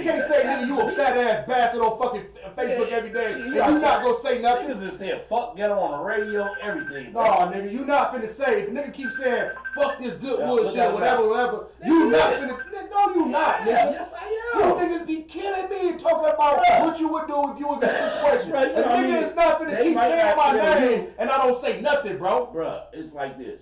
can't say, nigga, you a fat ass bastard on fucking Facebook every day. And you not gonna say nothing.
Niggas is saying fuck, get on the radio, everything.
No, nigga, you not finna say. If a nigga keep saying fuck this Goodwood shit, whatever, you not finna. No, you not, nigga.
Yes, I
You
am.
niggas be killing me and talking about what you would do if you was in a situation.
Bruh,
And nigga is not finna keep saying my name and I don't say nothing, bro.
Bruh, it's like this.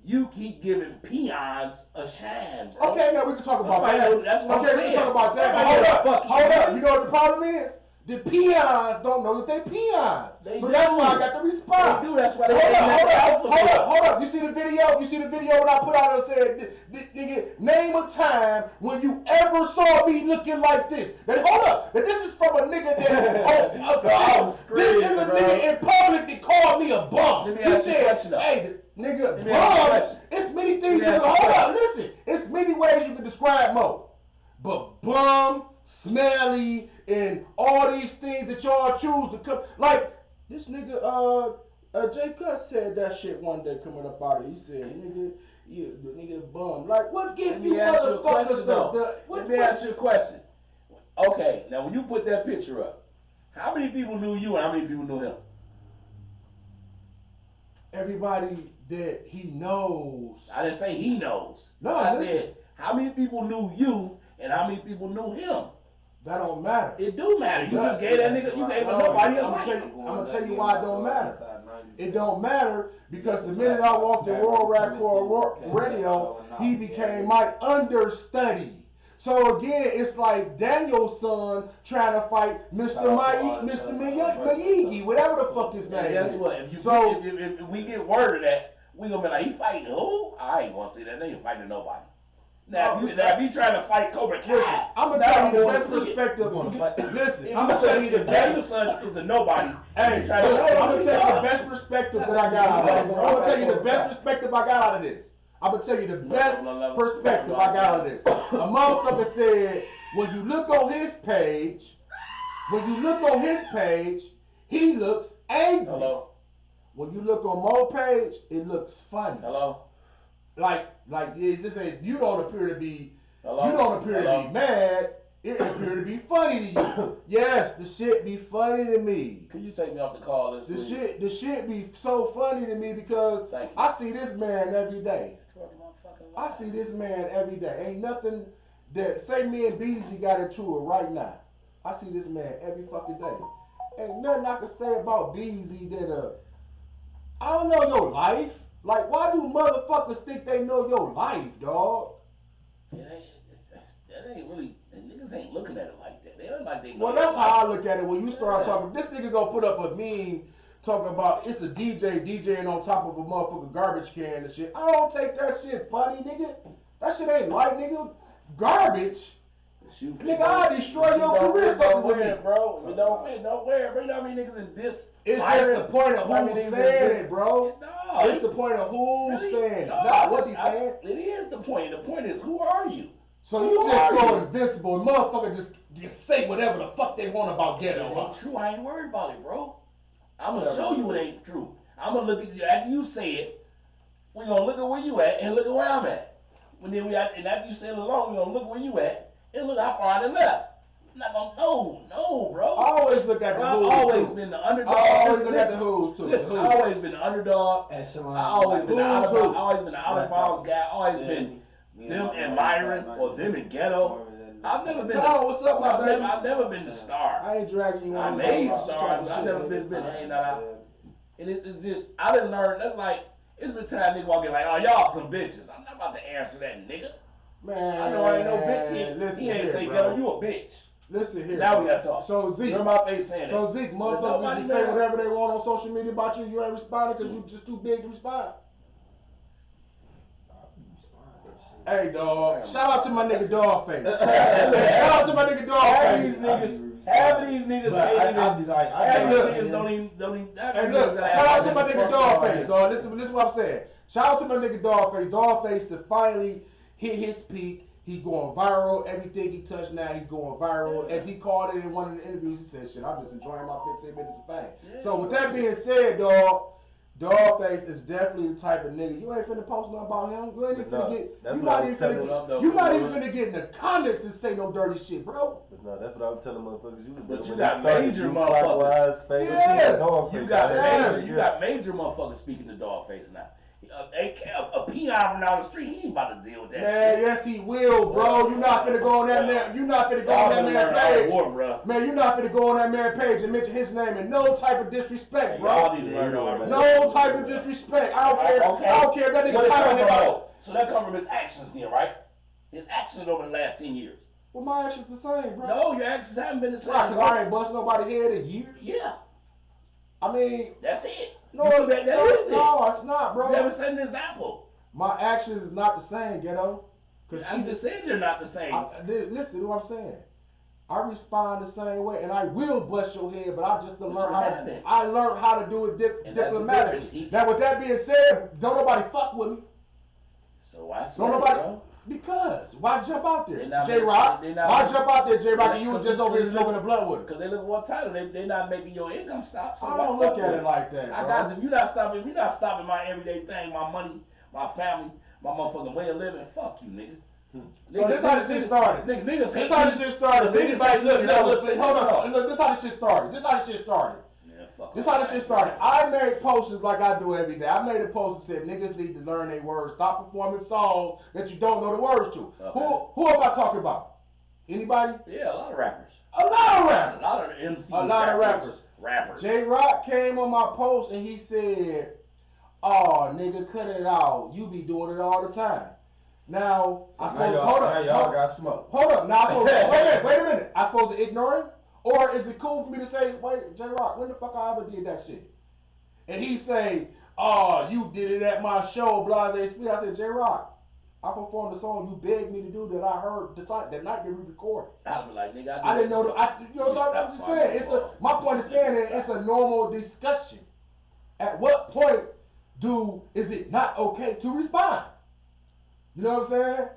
You keep giving peons a shine, bro.
Okay, now we can talk about that.
That's what I'm saying.
We can talk about that. But hold up. You know what the problem is? The peons don't know that they peons. So that's why I got the response.
They do. That's why they
Hold up. You see the video? You see the video when I put out and said, nigga, name a time when you ever saw me looking like this. Now, hold up. Now, this is from a nigga that this is a nigga in public that called me a bum.
Let me ask you a question, though.
Hey, nigga, bum. It's many things you can hold up. Listen, it's many ways you can describe Mo. But bum, smelly, and all these things that y'all choose to come. Like, this nigga, Jay Cuss said that shit one day coming up out of it. He said, nigga, the nigga bum. Like, what gives you motherfuckers
Let me ask you a question. Okay, now when you put that picture up, how many people knew you and how many people knew him?
Everybody that he knows.
I didn't say he knows.
No,
I said how many people knew you and how many people knew him.
That don't matter.
It do matter. You just gave that nigga. You gave nobody a mic.
I'm gonna tell you why it don't matter. It don't matter because the minute I walked in World Rap Radio, he became my understudy. So again, it's like Daniel's son trying to fight Mr. Miyagi, whatever the fuck his name is.
Guess what? If we get word of that, we gonna be like, he fighting who? I ain't gonna say that nigga fighting nobody. Now, if you trying to fight Cobra Kai,
listen, I'm gonna tell you the best perspective. Listen, I'm gonna tell you the best.
Son is a nobody.
Hey, I'm gonna tell you the best perspective that I got out of this. I'm gonna tell you the best perspective I got out of this. I'm gonna tell you the best perspective I got out of this. A motherfucker said, when you look on his page, he looks angry.
Hello.
When you look on Mo's page, it looks funny.
Hello.
Like this ain't. You don't appear to be.
Hello?
You don't appear to be mad. It appear to be funny to you. Yes, the shit be funny to me.
Can you take me off the call list?
The shit be so funny to me because I see this man every day. I see this man every day. Ain't nothing that say me and Beezy got into it right now. I see this man every fucking day. Ain't nothing I can say about Beezy that I don't know your life. Like, why do motherfuckers think they know your life, dog?
That ain't really. Niggas ain't looking at it like that. They don't like they know.
Well, that's how I look at it. When you start talking, this nigga gonna put up a meme talking about it's a DJ DJing on top of a motherfucking garbage can and shit. I don't take that shit funny, nigga. That shit ain't light, nigga. garbage,
Shoot,
nigga, I'll destroy your career fucking with me.
bro. If it don't fit, don't wear it, bro. You know how many niggas in this?
It's just the point of who's saying it, bro.
No,
It's the point of who's
really?
saying it.
No,
Not what he's saying.
It is the point. The point is, who are you?
So you just so invincible, and motherfucker just say whatever the fuck they want about
It
GHEDO.
ain't true. I ain't worried about it, bro. I'm gonna show you it ain't true. I'm gonna look at you after you say it. We gonna look at where you at and look at where I'm at. And after you say it alone, we gonna look where you at and look how far I done left. I'm not gonna no, bro.
I always look at the
Bro,
who's
I've always
too.
been the underdog.
I always look at the who's too.
Listen, I always been the underdog.
Echelon.
I always been the
Who's
out
who?
of always been the out of bounds guy. Always been them admiring or them in GHEDO. I've never been.
Tom, what's up, my baby?
I've never been the star.
I ain't dragging you
I
on.
made stars. I never been hanging out. And it's just I didn't learn. That's like it's been time nigga walking like, oh y'all some bitches. I'm not about to answer that nigga.
Man,
I know I ain't no bitch. He ain't say GHEDO, you a bitch.
Listen here.
Now we gotta talk.
So Zeke,
You're my face saying
so
that.
Zeke,
Nobody
motherfuckers just say
mad.
whatever they want on social media about you. You ain't responding because you just too big to respond. Hey, dog. Shout out to my nigga Dogface. Shout out to my nigga Dogface.
Half of these niggas can't even. Half of
look.
these niggas don't even.
Hey, look. Shout out to my nigga Dogface, dog. Listen is what I'm saying. Shout out to my nigga Dogface. Dogface to finally hit his peak. He going viral. Everything he touched now, he going viral. As he called it in one of the interviews, he said, shit, I'm just enjoying my 15 minutes of fame. So with that being said, dog, Dogface is definitely the type of nigga. You ain't finna post nothing about him. You ain't even finna get. You're not even finna get in the comments and say no dirty shit, bro.
But no, that's what I was telling motherfuckers.
But you got major motherfuckers.
Yes.
You got major motherfuckers speaking to Dogface now. A peon from down the street, he ain't about to deal with that shit.
Yes, he will, bro. You're not finna go on that man. You're not finna go on that man page. Man, you're not finna go on that man page and mention his name in no type of disrespect, bro. No type of disrespect. I don't care. I don't care if that nigga comment.
So that come from his actions then, right? His actions over the last 10 years.
Well, my actions the same, bro.
No, your actions haven't been the same.
Right, because I ain't bust nobody's head in years.
Yeah.
I mean,
that's it.
No,
that is it.
No, it's not, bro.
You haven't set an example.
My actions is not the same, GHEDO.
I just said they're not the same.
Listen to what I'm saying. I respond the same way, and I will bust your head, but I just learned how to do it diplomatically. Now, with that being said, don't nobody fuck with me.
So why?
Don't nobody. Bro? Because why jump out there, J-Rock? Why jump out there, J-Rock, and you was just over here smoking the blunt with us?
Because they look one title. They not making your income stop. So
I don't look at it like that, bro.
I got you. You're not stopping my everyday thing, my money, my family, my motherfucking way of living. Fuck you, nigga.
So this how this shit started.
Niggas
this how this shit started. Niggas like, look, hold on. Look, this how this shit started. This how this shit started. This how this shit started. I made posters like I do every day. I made a post that said niggas need to learn their words. Stop performing songs that you don't know the words to. Okay. Who am I talking about? Anybody?
Yeah, a lot of rappers.
A lot of rappers.
A lot of MCs.
A lot of rappers. J-Rock came on my post and he said, "Oh, nigga, cut it out. You be doing it all the time." Now,
so y'all got smoke.
Hold up. Now, wait a minute. I supposed to ignore him? Or is it cool for me to say, wait, J-Rock, when the fuck I ever did that shit? And he say, oh, you did it at my show, Blase Speed. I said, J-Rock, I performed the song you begged me to do that I heard the night that we recorded.
I'd be like, nigga,
I didn't know. So I'm just saying. My point is saying that it's a normal discussion. At what point is it not okay to respond? You know what I'm saying?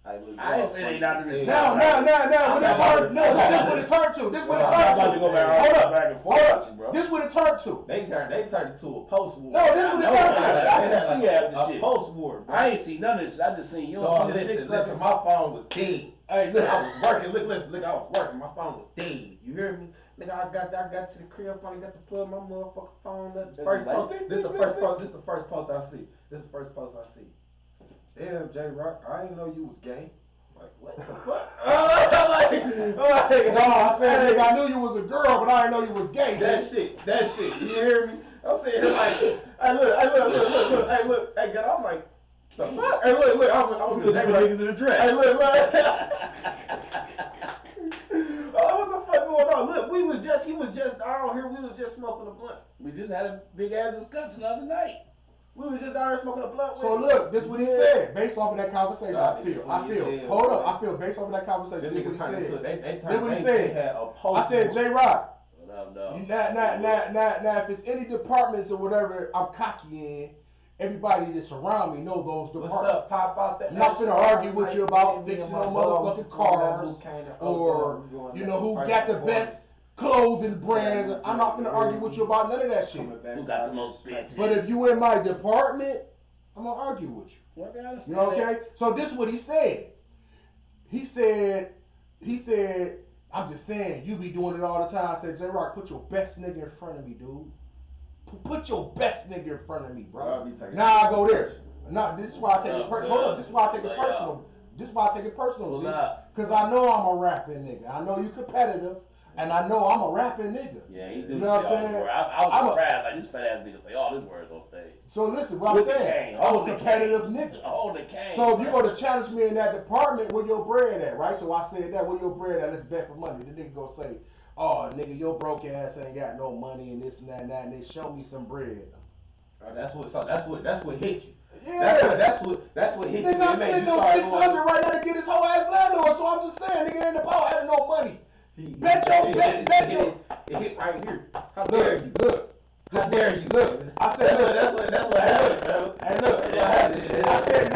I ain't saying they not to respond.
This what it turned to. This what it turned to. Hold up. This what it turned to.
They turned it to a post war.
No, this what it turned to.
I didn't see half the shit.
Post war.
I ain't see none of this. I just seen you.
Listen, my phone was dead.
Hey, look,
I was working. Look, I was working. My phone was dead. You hear me? Nigga, I got to the crib. Finally got to plug my motherfucking phone up. This the first post I see. Damn, J-Rock, I didn't know you was gay. Like, what the fuck?
No, I said, nigga, I knew you was a girl, but I didn't know you was gay.
That shit, you hear me? I'm sitting here like, hey, look, hey, God, I'm like, the fuck? Hey, look, I'm
looking at niggas in the dress.
Hey, look. Oh, what the fuck going on? Look, he was just out here, we was just smoking a blunt.
We just had a big ass discussion the other night.
We was just down there smoking a blunt.
So look, this is what he said. Based off of that conversation,
Nah,
I
niggas
feel.
funny as hell,
Hold
man.
up, I feel based off of that conversation.
Them
This
niggas
is what
turned
he
into
said.
they had a post.
I said, J Rock.
No.
Now, if it's any departments or whatever I'm cocky in, everybody that's around me know those departments.
What's up? Pop out that.
I'm not finna argue with you about fixing no motherfucking cars or you know who got the best clothing brands. I'm not finna argue with you about none of that shit.
Who got the most bitches?
But if you in my department, I'm gonna argue with you. You know, okay? So this is what he said. He said, I'm just saying, you be doing it all the time. I said, J Rock, put your best nigga in front of me, dude. Put your best nigga in front of me, bro. Now I go there. Now this is why I take it personal. Hold up, this is why I take it personal. This is why I take it personal, because I know I'm a rapping nigga. I know you competitive, and I know I'm a rapping nigga.
Yeah, he do.
You know what I'm saying?
I was surprised, like this fat ass nigga say all his words on stage.
So listen, what I'm saying, I'm a competitive nigga.
Hold the cane.
So if you go to challenge me in that department, where your bread at, right? So I said that, where your bread at? Let's bet for money. The nigga go say, oh, nigga, your broke ass ain't got no money and this and that, and they show me some bread.
That's what hit you.
Yeah.
That's what hit you.
Nigga, I'm sitting on 600 right now to get his whole ass landlord. So I'm just saying, nigga in the power having no money. Bet your.
It hit right here. How dare you?
Look.
How dare you?
Look. I said,
that's what happened, bro.
Hey, look. I said,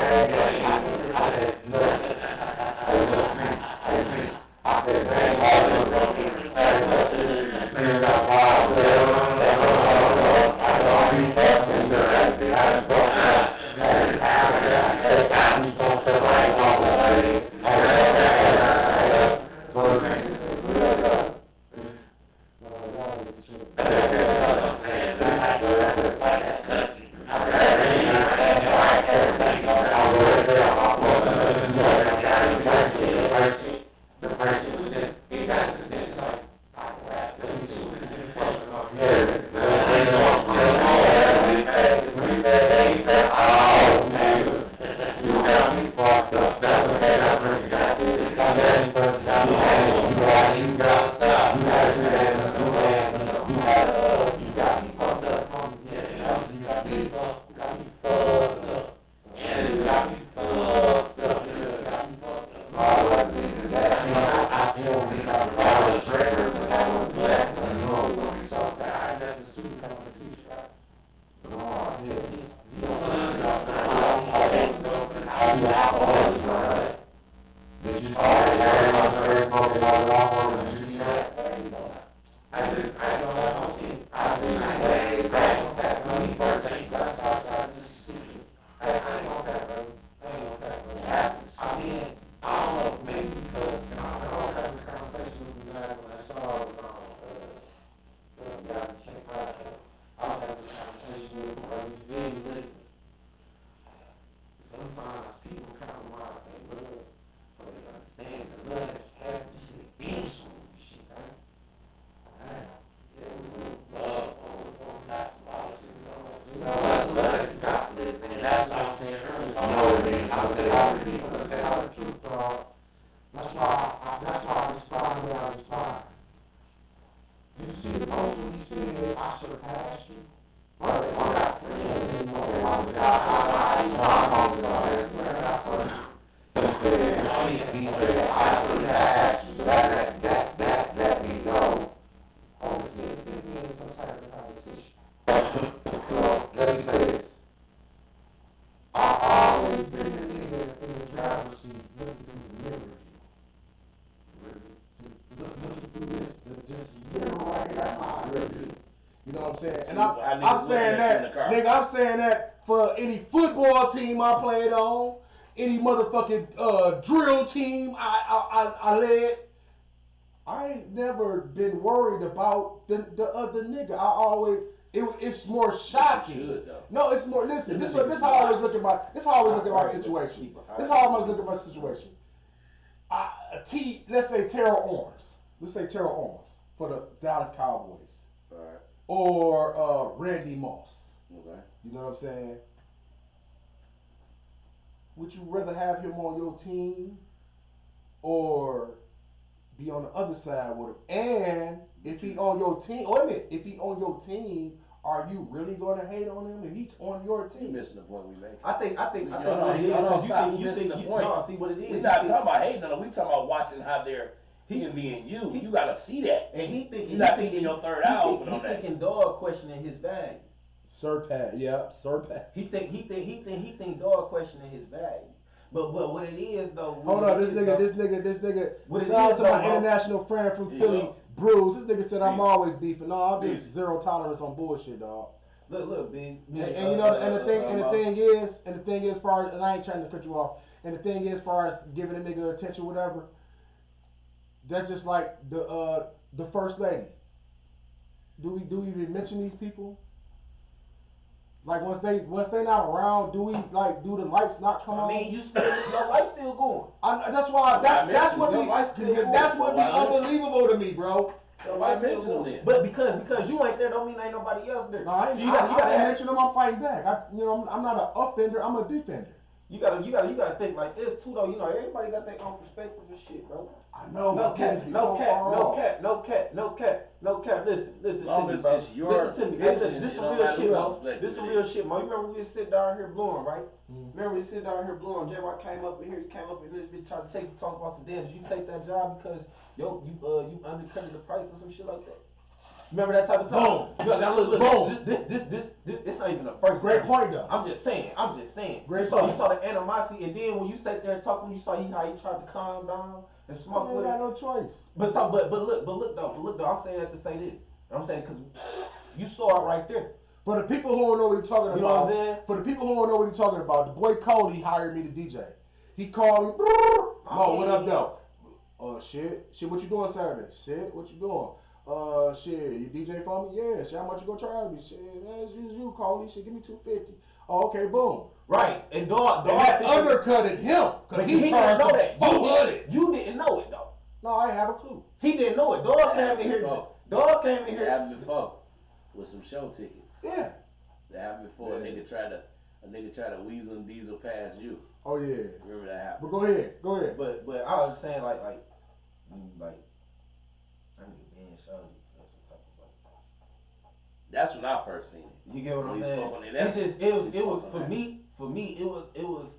I'm saying that for any football team I played on, any motherfucking drill team I led, I ain't never been worried about the other nigga. I always it's more shocking. No, it's more. Listen, this how I always look at my situation. This is how I always look at my situation. Let's say Terrell Owens. Let's say Terrell Owens for the Dallas Cowboys.
All right.
Or Randy Moss.
Okay.
You know what I'm saying? Would you rather have him on your team or be on the other side with him? And if he on your team, if he on your team, are you really gonna hate on him if he's on your
You
team?
missing the point we make.
I think what it is.
Hold on, stop. You missing the point.
No, see what it is.
We not talking about hating on him. We talking about watching how they're envying you. You gotta see that.
And he thinking,
You're not thinking your third eye open on that.
He thinking dog questioning his value.
Sir Pat.
He think dog questioning his value. But what it is though.
Hold on, this nigga.
What it
Shout out
is
to
though,
my
bro.
international friend from
Yeah.
Philly, Bruce. This nigga said I'm
Yeah.
always beefing. No, I'm just
Yeah.
zero tolerance on bullshit, dog.
Look, big.
And you know, and the thing is, as far as, and I ain't trying to cut you off. And the thing is, as far as giving a nigga attention, whatever. That's just like the first lady. Do we even mention these people? Like once they not around, do the lights not come on?
I mean, your life's still going.
That's why that's what
Your
be
life's still going.
unbelievable to me, bro.
Your
Why
life's still
mention them
going.
then?
But because you ain't there, don't mean ain't nobody else there.
No, I
So you gotta have.
mention them. I'm fighting back. I'm not an offender. I'm a defender.
You gotta think like this too, though. You know, everybody got their own perspective and shit, bro.
I know.
No
but
cap,
niggas be
no
so
cap,
far
no
off.
cap, no cap, no cap, no cap. Listen
As long
to me,
as
bro.
it's your
Listen to me. Hey, listen,
vision,
this
it
some
don't
real
matter
shit,
who
bro.
else perspective
This some
it
real
is.
shit, man. You remember we just sit down here blowing, right?
Mhm.
Remember we sit down here blowing. J-Rock came up in here. He came up in this bitch trying to talk about some damn. Did you take that job because you undercutted the price or some shit like that? Remember that type of time?
Boom.
Now look.
Boom.
This not even the first.
Great
time.
point, though.
I'm just saying.
Great
You
point.
saw the animosity, and then when you sat there talking, you saw how he tried to calm down and
I
smoke
ain't
with
got
it.
no choice.
But look though. I'm saying that to say this. I'm saying because you saw it right there.
For the people who don't know what he's talking
You know what
about,
I'm saying?
for the people who don't know what he's talking about, the boy Cody hired me to DJ. He called me, Mo, what up, though? Shit, what you doing Saturday? Shit, what you doing? Shit, you DJ for me? Yeah, shit, how much you gonna charge me? Shit, as you, Cody, shit, give me $250. Oh, okay, boom.
Right, and dog
And that undercutted him,
but
because
he didn't
charged
know that.
$400.
You didn't know it though.
No, I ain't have a clue.
He didn't know it. Dog came in here. Dog came in
It
here.
happened before with some show tickets.
Yeah.
That happened before. A nigga tried to weasel and diesel past you.
Oh, yeah.
Remember that happened?
But go ahead.
But I was saying like I need being showed you some type of like.
That's when I first seen it.
You get what
When
I'm
he
saying?
spoke on it.
It's just it was
He spoke on
for
that.
me it was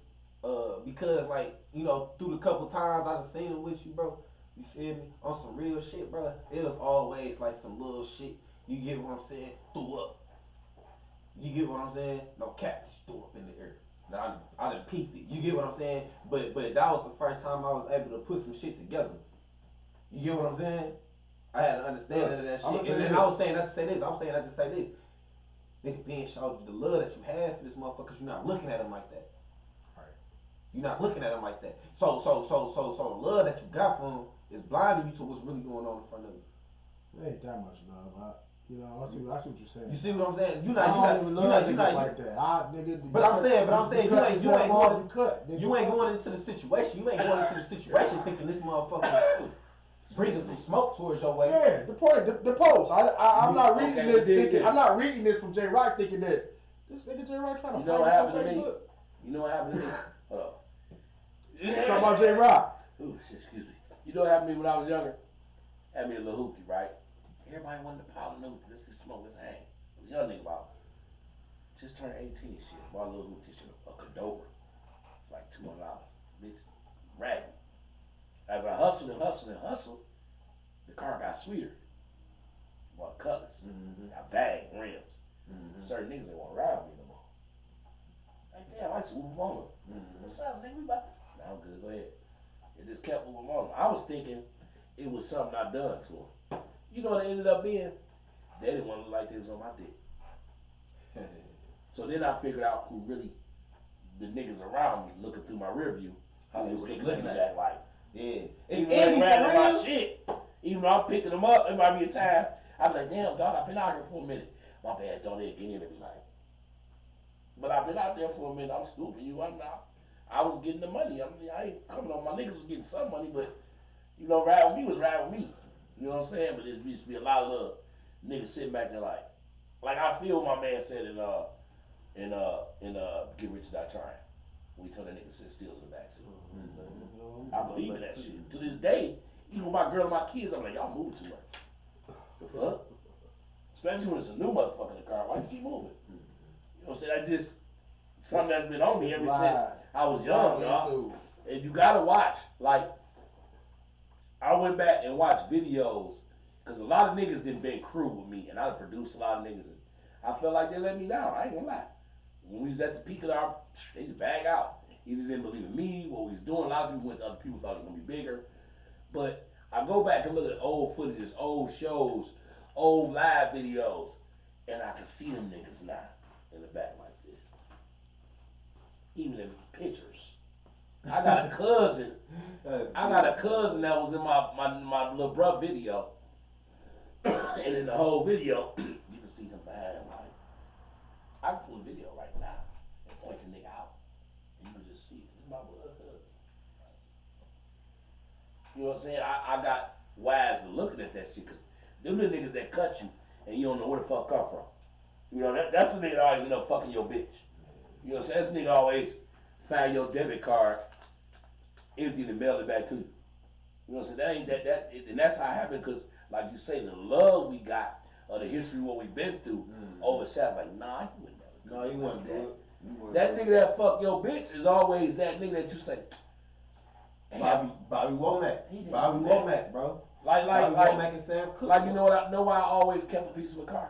because like you know through the couple times I done seen it with you, bro. You feel me? On some real shit, bro. It was always like some little shit. You get what I'm saying? Threw up. You get what I'm saying? No cap, just threw up in the air. Now I done peeked it. You get what I'm saying? But that was the first time I was able to put some shit together. You get what I'm saying? I had an understanding of that
I'ma
shit.
tell you
And
this.
I was saying that to say this. I'm saying that to say this. Nigga, Ben showed you the love that you have for this motherfucker. You're not looking at him like that.
Right.
You're not looking at him like that. So the love that you got for him is blinding you to what's really going on in front of you.
It ain't that much love. I see what you're saying.
You see what I'm saying?
I don't even love niggas like that.
But I'm saying you ain't
going.
going into the situation. You ain't going into the situation thinking this motherfucker bringing some smoke towards your way.
Yeah, the post. I'm not reading
Okay,
this
we did
thinking.
this.
I'm not reading this from J Rock thinking that this nigga J Rock trying to
You know
fight
what
us on
happened to me?
Facebook.
You know what happened to me? Hold on.
Talk about J Rock.
Ooh, shit, excuse me. You know what happened to me when I was younger? Had me a little hoopty, right? Everybody wanted to pile a hoopty. Let's get smoke. Let's hang. I was a young nigga about just turned 18 and shit. Bought a little hoopty shit, a Cadobra. It's like $200. Bitch, ragged. As I hustled, the car got sweeter. Bought Cutlass. Got bag rims. Certain niggas ain't want to ride with me no more. Like, damn, I just move on. What's up, nigga? We about to... Nah, I'm good. Go ahead. It just kept moving on. I was thinking it was something I done to him. You know what it ended up being? They didn't want to look like they was on my dick. So then I figured out who really, the niggas around me looking through my rear view, how they was looking at me that like.
Yeah.
Even though they ran my shit, even though I'm picking them up, it might be a time, I'd be like, damn, dog, I've been out here for a minute. My bad, don't let it get in and be like. But I've been out there for a minute, I'm stupid, I was getting the money. I ain't coming on, my niggas was getting some money, but, you know, ride with me was ride with me. You know what I'm saying? But there used to be a lot of little niggas sitting back there like I feel my man said in Get Rich or Die Trying. We told that nigga sit still in the backseat. I believe in that shit. To this day, even with my girl and my kids, I'm like, y'all move too much. The fuck? Especially when it's a new motherfucker in the car. Why you keep moving? You know what I'm saying? I just something that's been on me ever since I was young, y'all. And you gotta watch. Like, I went back and watched videos because a lot of niggas didn't been crew with me, and I produced a lot of niggas. And I felt like they let me down. I ain't gonna lie. When we was at the peak of our, they just bag out. Either didn't believe in me, what we was doing. A lot of people went to other people, thought it was gonna be bigger. But I go back and look at old footages, old shows, old live videos, and I can see them niggas now in the back like this. Even in pictures. I got a cousin. That was in my little bruh video. And in the whole video, you can see him behind like, I can pull a video right now and point the nigga out. And you can just see it. This is my blood cousin. You know what I'm saying? I got wise to looking at that shit because them the niggas that cut you and you don't know where the fuck come from. You know, that's the nigga that always end up fucking your bitch. You know what I'm saying? This nigga always find your debit card empty and mail it back to you. You know what I'm saying? That ain't and that's how it happened because, like you say, the love we got or the history of what we've been through overshadowed. Like, nah, you would never.
No, you wouldn't do it.
That nigga that fuck your bitch is always that nigga that you say,
Bobby Womack. Bobby Womack, bro.
Like
Womack and Sam Cooke.
Like, you know what? I know why I always kept a piece of a car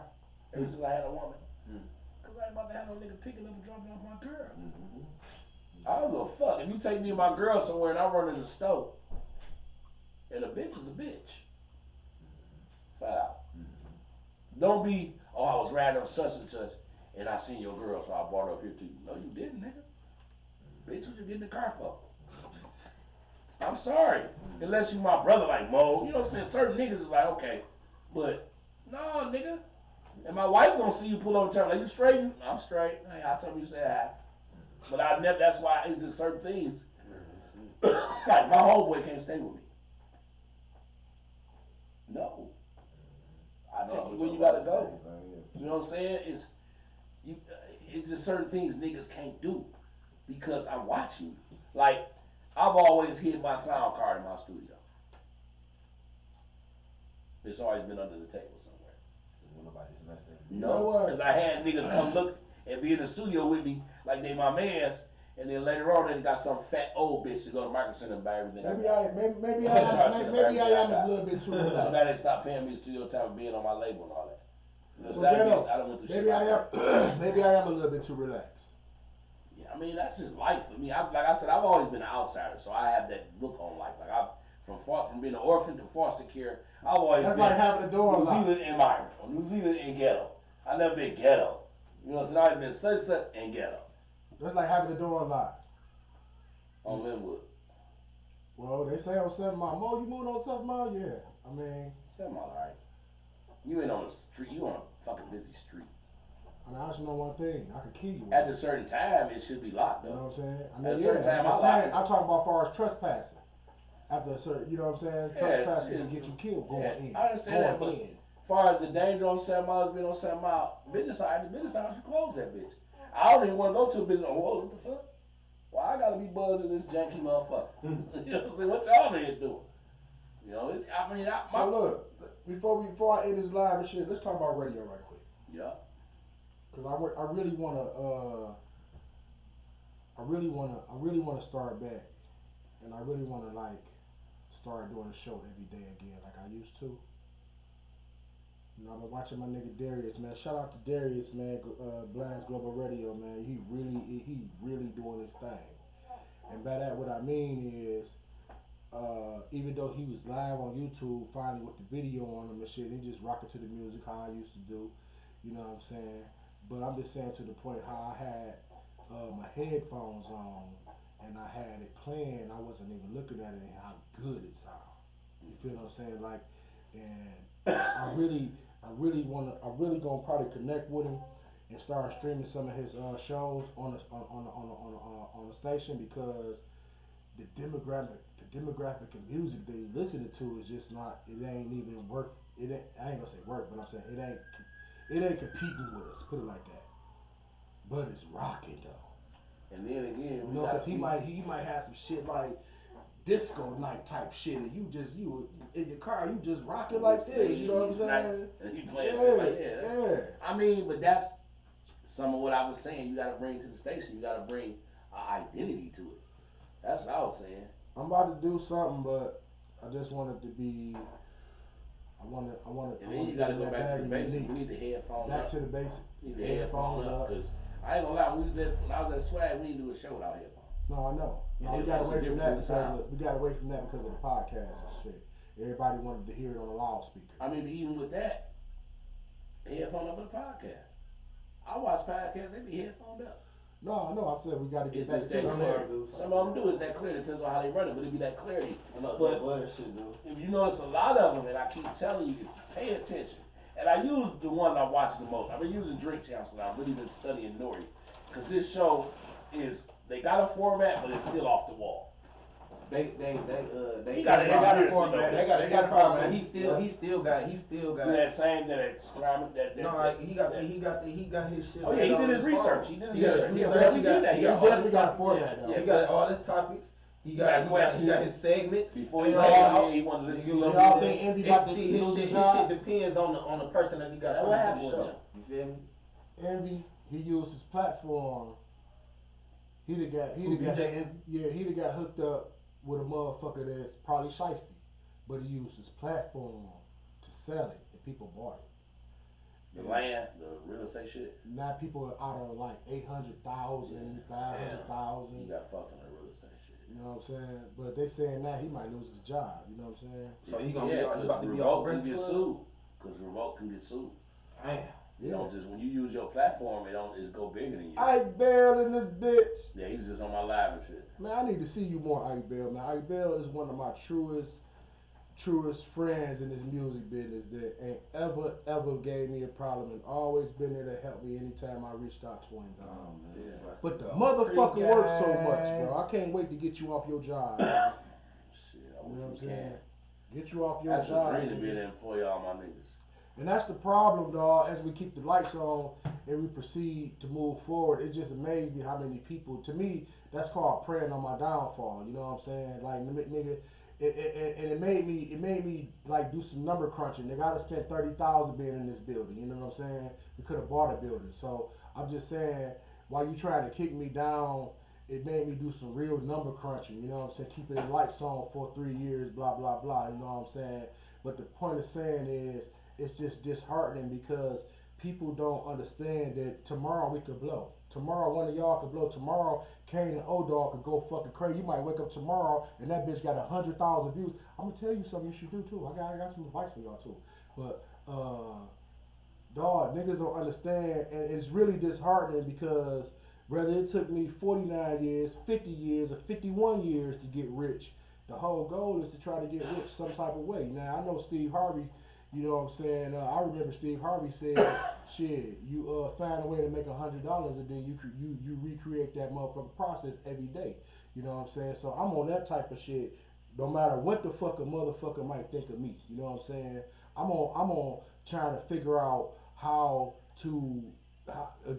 ever since I had a woman. Cause I ain't about to have no nigga picking up and dropping off my girl. I don't give a fuck. If you take me and my girl somewhere and I run in the store, and a bitch is a bitch. Flat out. Don't be, oh, I was riding on such and such, and I seen your girl, so I brought her up here to you. No, you didn't, nigga. Bitch, what you get in the car for? I'm sorry. Unless you my brother like Mo. You know what I'm saying? Certain niggas is like, okay. But, no, nigga. And my wife gonna see you pull over and tell her, like, you straight? I'm straight. Hey, I tell you say hi. But I never, that's why it's just certain things. Like, my homeboy can't stay with me. No. I take you where you gotta go. You know what I'm saying? It's just certain things niggas can't do because I'm watching you. Like, I've always hid my sound card in my studio. It's always been under the table somewhere.
Nobody smashed that.
No, because I had niggas come look and be in the studio with me like they my mans, and then later on they got some fat old bitch to go to Micro Center and buy everything.
Maybe I am a little bit too relaxed.
So now they stopped paying me studio time for being on my label and all that. You know,
Well,
I done went through
maybe
shit
I
like
am. Maybe I am a little bit too relaxed.
Yeah, I mean that's just life for me. Like I said, I've always been an outsider, so I have that look on life. Like I, from being an orphan to foster care, I've always
That's
been
like having a door
New
unlocked.
Zealand environment, or New Zealand and ghetto. I never been ghetto. You know what I'm saying? I've always been such and such and ghetto.
That's like having the door unlocked.
On Linwood.
Well, they say on 7 Mile. Mo, you moving on 7 Mile? Yeah. I mean,
7 Mile, alright. You ain't on the street. You on a fucking busy street.
I mean, I just know one thing. I could kill you.
At a certain time, it should be locked
You know
up.
what I'm saying? I mean,
At a certain time, I
I'm
lock
saying,
it.
I'm talking about as far as trespassing. After a certain, you know what I'm saying?
Yeah,
Trespassing
shit.
can get you killed going in.
I understand that,
Going
but
in.
as far as the danger on 7 Mile, being on 7 Mile, business hours, you close that bitch. I don't even want to go to a business. Whoa, what the fuck? Why I gotta be buzzing this janky motherfucker? You know what I'm saying? What y'all in here doing? You know, it's, I mean,
So look, before I end this live and shit, let's talk about radio right quick.
Yeah.
Cause I really wanna start back, and I really wanna like start doing a show every day again like I used to. You know, I've been watching my nigga Darius, man. Shout out to Darius, man. Blast Global Radio, man. He really doing his thing. And by that, what I mean is, even though he was live on YouTube, finally with the video on him and shit, he just rocking to the music how I used to do. You know what I'm saying? But I'm just saying to the point how I had my headphones on and I had it playing. I wasn't even looking at it and how good it sounded. You feel what I'm saying? Like, and I really gonna probably connect with him and start streaming some of his shows on the station because the demographic of music they listening to is just not. It ain't even worth. It ain't. I ain't gonna say work, but I'm saying it ain't. It ain't competing with us. Put it like that. But it's rocking though.
And then again,
You know, because he might have some shit like disco night type shit, and you in your car, you just rocking like this. You know what I'm saying?
And he playing shit like
Yeah.
I mean, but that's some of what I was saying. You got to bring to the station. You got to bring an identity to it. That's what I was saying.
I'm about to do something, but I just want it to be. I want to.
And then you got to go back to the basics. We need the headphones
back
up.
to the basics.
We need the headphones up because I ain't gonna lie. When I was at Swag, we didn't do a show without headphones.
No, I know. No, we got away from that because of the podcast and shit. Everybody wanted to hear it on a loudspeaker.
I mean, even with that, headphone up for the podcast. I watch podcasts; they be headphoned up.
No, I know. I said we got to get
It's
back
just
to
that
that.
clarity. Some of them do. It's that clarity. Depends on how they run it, but it be that clarity. But
shit, dude.
if you notice a lot of them, and I keep telling you, if you pay attention, and I use the ones I watch the most. I've been using Drink Champs, and I've really been studying Nori, because this show is they got a format, but it's still off the wall.
They
got a
format. They got a problem. He still got.
That same that scribe that.
No, he got his shit.
Oh yeah, he did his research. He did his research.
He
definitely got a format though.
He got all his topics. He got his segments.
Before he laid out, he wanted to listen to
y'all think Envy about to
his shit depends on the person that he got coming to the show. You feel me?
Envy, he used his platform. He'd have got hooked up with a motherfucker that's probably shiesty, but he used his platform to sell it, and people bought it.
The land, the real estate shit.
Now people are out of like 800,000, 500,000.
He got fucked on that real estate shit.
You know what I'm saying? But they saying now he might lose his job. You know what I'm saying?
So he gonna be about to be
Revolt can get sued. Because Revolt can get sued.
Damn.
You know, just when you use your platform, it's go bigger than you.
Ike Bell in this bitch.
Yeah, he was just on my live and shit.
Man, I need to see you more, Ike Bell. Man, Ike Bell is one of my truest friends in this music business that ain't ever gave me a problem and always been there to help me anytime I reached out to him, dog.
Yeah.
But the motherfucker works so much, bro. I can't wait to get you off your job.
Shit, I
You know
wish
what I'm
we
saying?
can.
Get you off your
That's
job.
a dream to be able to employ all my niggas.
And that's the problem, dog. As we keep the lights on and we proceed to move forward, it just amazed me how many people. To me, that's called praying on my downfall. You know what I'm saying? Like, nigga, it made me like do some number crunching. They gotta spend $30,000 being in this building. You know what I'm saying? We could have bought a building. So I'm just saying, while you trying to kick me down, it made me do some real number crunching. You know what I'm saying? Keeping the lights on for 3 years, blah blah blah. You know what I'm saying? But the point of saying is, it's just disheartening because people don't understand that tomorrow we could blow. Tomorrow one of y'all could blow. Tomorrow Kane and O-Dog could go fucking crazy. You might wake up tomorrow and that bitch got 100,000 views. I'm gonna tell you something you should do too. I got some advice for y'all too. But dog, niggas don't understand, and it's really disheartening because whether it took me 49 years, 50 years, or 51 years to get rich, the whole goal is to try to get rich some type of way. Now I know Steve Harvey. You know what I'm saying? I remember Steve Harvey said, "Shit, you find a way to make $100, and then you recreate that motherfucking process every day." You know what I'm saying? So I'm on that type of shit. No matter what the fuck a motherfucker might think of me, you know what I'm saying? I'm on trying to figure out how to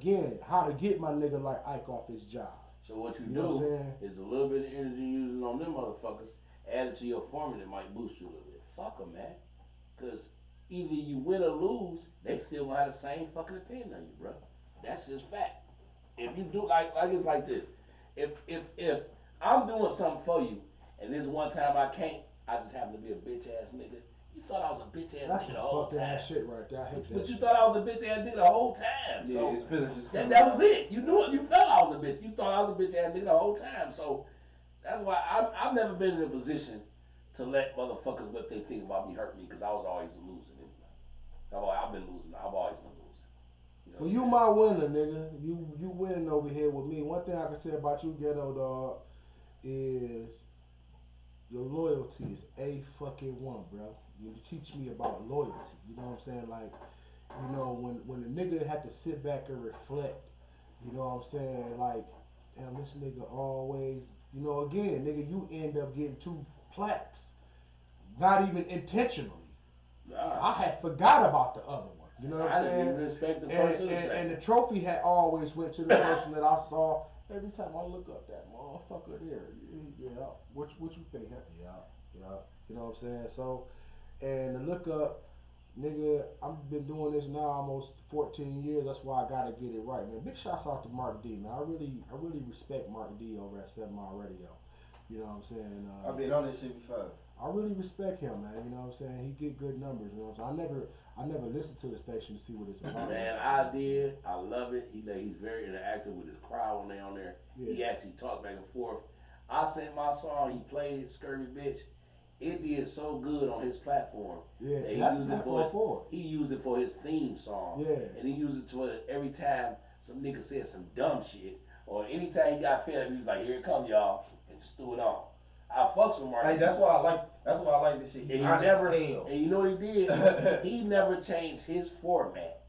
get my nigga like Ike off his job.
So what you
know
do
what
is a little bit of energy using on them motherfuckers, add it to your formula, it might boost you a little bit. Fuck them, man. Because either you win or lose, they still gonna have the same fucking opinion on you, bro. That's just fact. If you do like it's like this. If I'm doing something for you and this one time I can't, I just happen to be a bitch ass nigga. You thought I was a bitch ass
That's
nigga the whole
some
time.
ass shit right there. I hate that
But you
shit.
thought I was a bitch ass nigga the whole time.
Yeah,
So
it's feeling
that was it. You knew it. You felt I was a bitch. You thought I was a bitch ass nigga the whole time. So that's why I've never been in a position to let motherfuckers what they think about me hurt me because I was always losing anyway. I've been losing. I've always been losing. You know
Well, you my winner, nigga. You winning over here with me. One thing I can say about you, Ghetto Dog, is your loyalty is a fucking one, bro. You teach me about loyalty. You know what I'm saying? Like, you know, when a nigga had to sit back and reflect, you know what I'm saying? Like, damn, this nigga always, you know, again, nigga, you end up getting 2 plaques, not even intentionally. I had forgot about the other one. You know what I'm saying?
I didn't even respect the person.
And the trophy had always went to the person that I saw Every time I look up that motherfucker there, yeah, what you think? Huh? Yeah, yeah. You know what I'm saying? So, and to look up, nigga, I've been doing this now almost 14 years. That's why I gotta get it right, man. Big shouts out to Mark D, man. I really respect Mark D over at 7 Mile Radio. You know what I'm saying?
I've been on this shit before.
I really respect him, man. You know what I'm saying? He get good numbers. You know what I'm saying? I never listened to the station to see what it's about.
Man, I did. I love it. He's very interactive with his crowd when they on there.
Yeah.
He actually talked back and forth. I sent my song. He played it, Scurvy Bitch. It did so good on his platform.
Yeah,
that he
that's
used it for his, he used it for his theme song.
Yeah.
And he used it for every time some nigga said some dumb shit, or anytime he got fed up, he was like, "Here it come, y'all," and just threw it on. I fucks with Mark.
Hey, that's why I like this shit.
And
honest
never,
as hell.
and you know what he did? He never changed his format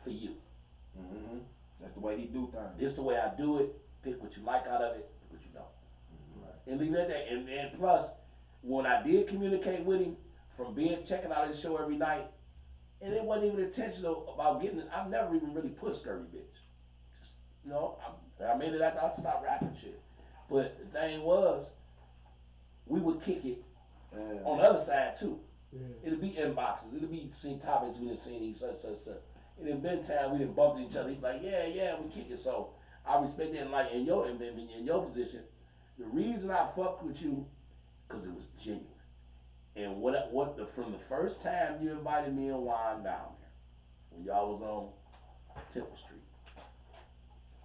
for you.
Mm-hmm. That's the way he do things.
This the way I do it. Pick what you like out of it, pick what you don't.
Mm-hmm.
And leave it at that. And plus, when I did communicate with him from checking out his show every night, and it wasn't even intentional about getting it. I've never even really put Scurvy Bitch. Just, you know, I made it after I stopped rapping shit. But the thing was, we would kick it on the other side too.
Yeah.
It'll be inboxes. It'll be seen topics we done seen these such. And it been time we done bumped each other. He's like, yeah, we kick it. So I respect that. And like in your position, the reason I fucked with you, cause it was genuine. And from the first time you invited me and Juan down there, when y'all was on Temple Street,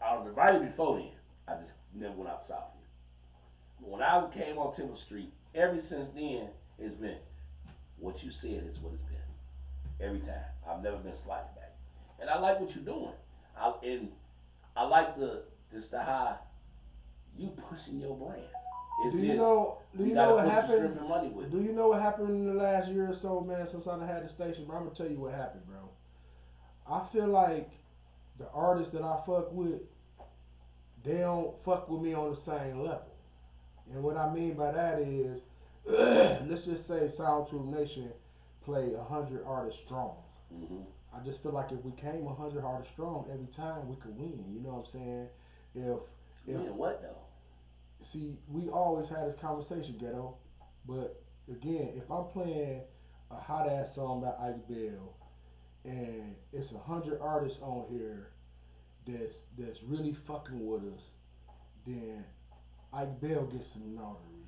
I was invited before then. I just never went out south yet. But when I came on Temple Street, ever since then, it's been what you said is what it's been. Every time. I've never been slighted back. And I like what you're doing. I like the how you pushing your brand. It's
do you
just,
know
we
what
gotta put some
happened?
strength and money with it.
Do you know what happened in the last year or so, man, since I had the station? Bro, I'm gonna tell you what happened, bro. I feel like the artists that I fuck with, they don't fuck with me on the same level. And what I mean by that is, let's just say Soundtube Nation play 100 artists strong.
Mm-hmm.
I just feel like if we came 100 artists strong every time, we could win. You know what I'm saying?
Win what though?
See, we always had this conversation, Ghetto. But again, if I'm playing a hot ass song by Ike Bell, and it's 100 artists on here that's really fucking with us, then Ike Bell gets some notary.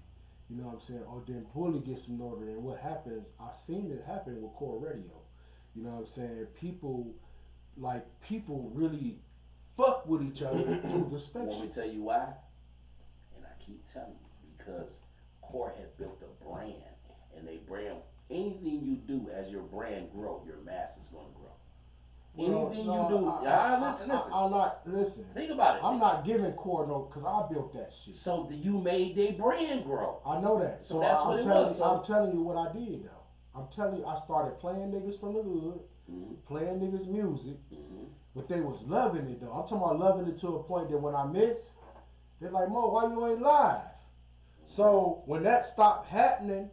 You know what I'm saying? Or then Bully gets some notary. And what happens, I seen it happen with Core Radio. You know what I'm saying? People really fuck with each other through the station.
Want me to tell you why? And I keep telling you, because Core had built a brand, and they brand, anything you do as your brand grow, your mass is gonna grow. Anything you do,
listen.
Think about it.
I'm not giving Core no, cause I built that shit.
So you made their brand grow.
I know that.
So that's what it was. So
I'm telling you what I did though. I'm telling you, I started playing niggas from the hood, playing niggas music, but they was loving it though. I'm talking about loving it to a point that when I miss, they're like, Mo, why you ain't live? So when that stopped happening,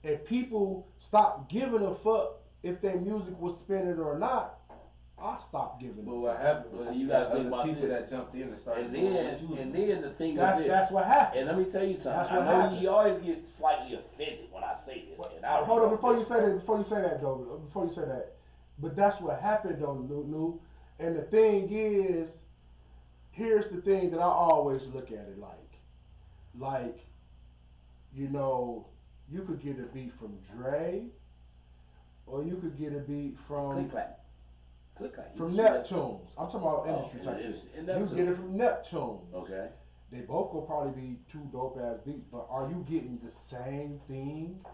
and people stopped giving a fuck if their music was spinning or not, I stopped giving a fuck.
But what happened was,
you gotta think about
people
this.
that jumped in and started.
And then the thing is this.
That's what happened.
And let me tell you something.
That's what
I know
happened.
you always get slightly offended when I say this. And I
Hold on, before you say that, but that's what happened though, New. And the thing is, here's the thing that I always look at it like, you know, you could get a beat from Dre, or you could get a beat from
Click clap.
from Neptunes. I'm talking about industry type shit. You get it from Neptunes.
Okay.
They both will probably be two dope ass beats, but are you getting the same thing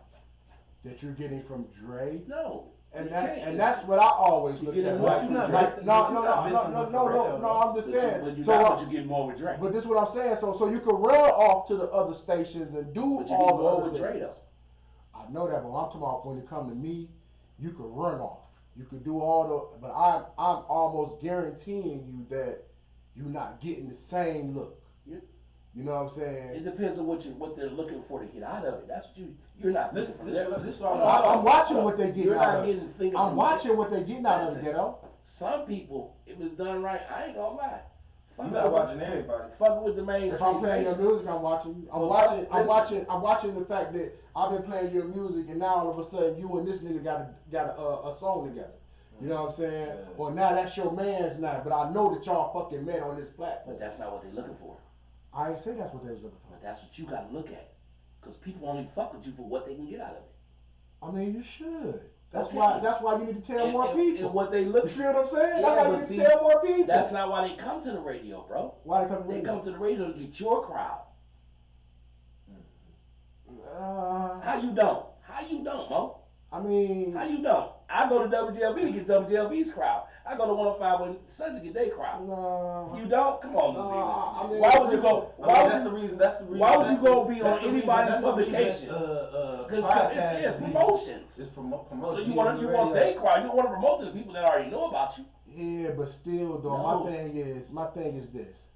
that you're getting from Dre?
No.
And that's what I always look at.
getting
Like,
what you not
like,
missing.
no, I'm just saying.
But you
So
not
what-
what you get more with Dre.
But this is what I'm saying. So you can run off to the other stations and do
But you
all
get
the
more
other
with Dre
things.
though.
I know that, but I'm talking about when it come to me, you can run off. You could do all the, but I'm almost guaranteeing you that you're not getting the same look.
Yeah.
You know what I'm saying?
It depends on what they're looking for to get out of it. That's what you're not
This
thinking
is
from
this
there.
I'm watching what they getting
You're
out
not
of
getting
it.
thinking
I'm
from
watching what they getting out of it,
Listen.
Ghetto.
Some people, if it's done right, I ain't gonna lie.
You're not watching everybody.
Fucking with the mainstream.
If I'm playing your
stations.
music, I'm watching you. I'm
Well,
watching the fact that I've been playing your music, and now all of a sudden you and this nigga got a song together. You know what I'm saying?
Yeah.
Or now that's your man's now, but I know that y'all fucking met on this platform.
But that's not what they're looking for.
I ain't say that's what they was looking for.
But that's what you got to look at. Because people only fuck with you for what they can get out of it.
I mean, you should. That's
Okay.
why you need to tell more people.
And what they look
You feel what I'm saying?
Yeah,
That's why
but
you need
see,
to tell more people.
That's not why they come to the radio, bro.
Why they come to
They
radio?
come to the radio to get your crowd. How you don't? How you don't, Mo?
I mean,
How you don't? I go to WGLB to get WGLB's crowd. I go to 105 with Sun to get their crowd.
no.
You don't? Come on, New
No,
Zealand.
I mean,
Why would you go? Why would
That's
you?
the reason. That's the reason.
Why would you
that's
go
the-
be
that's
on
the reason-
anybody's
that's the reason
publication?
that,
Because
podcast
it's
is-
promotions.
It's promotion.
So you want their crowd. You want to promote to the people that already know about you.
Yeah, but still, though,
No.
my thing is this: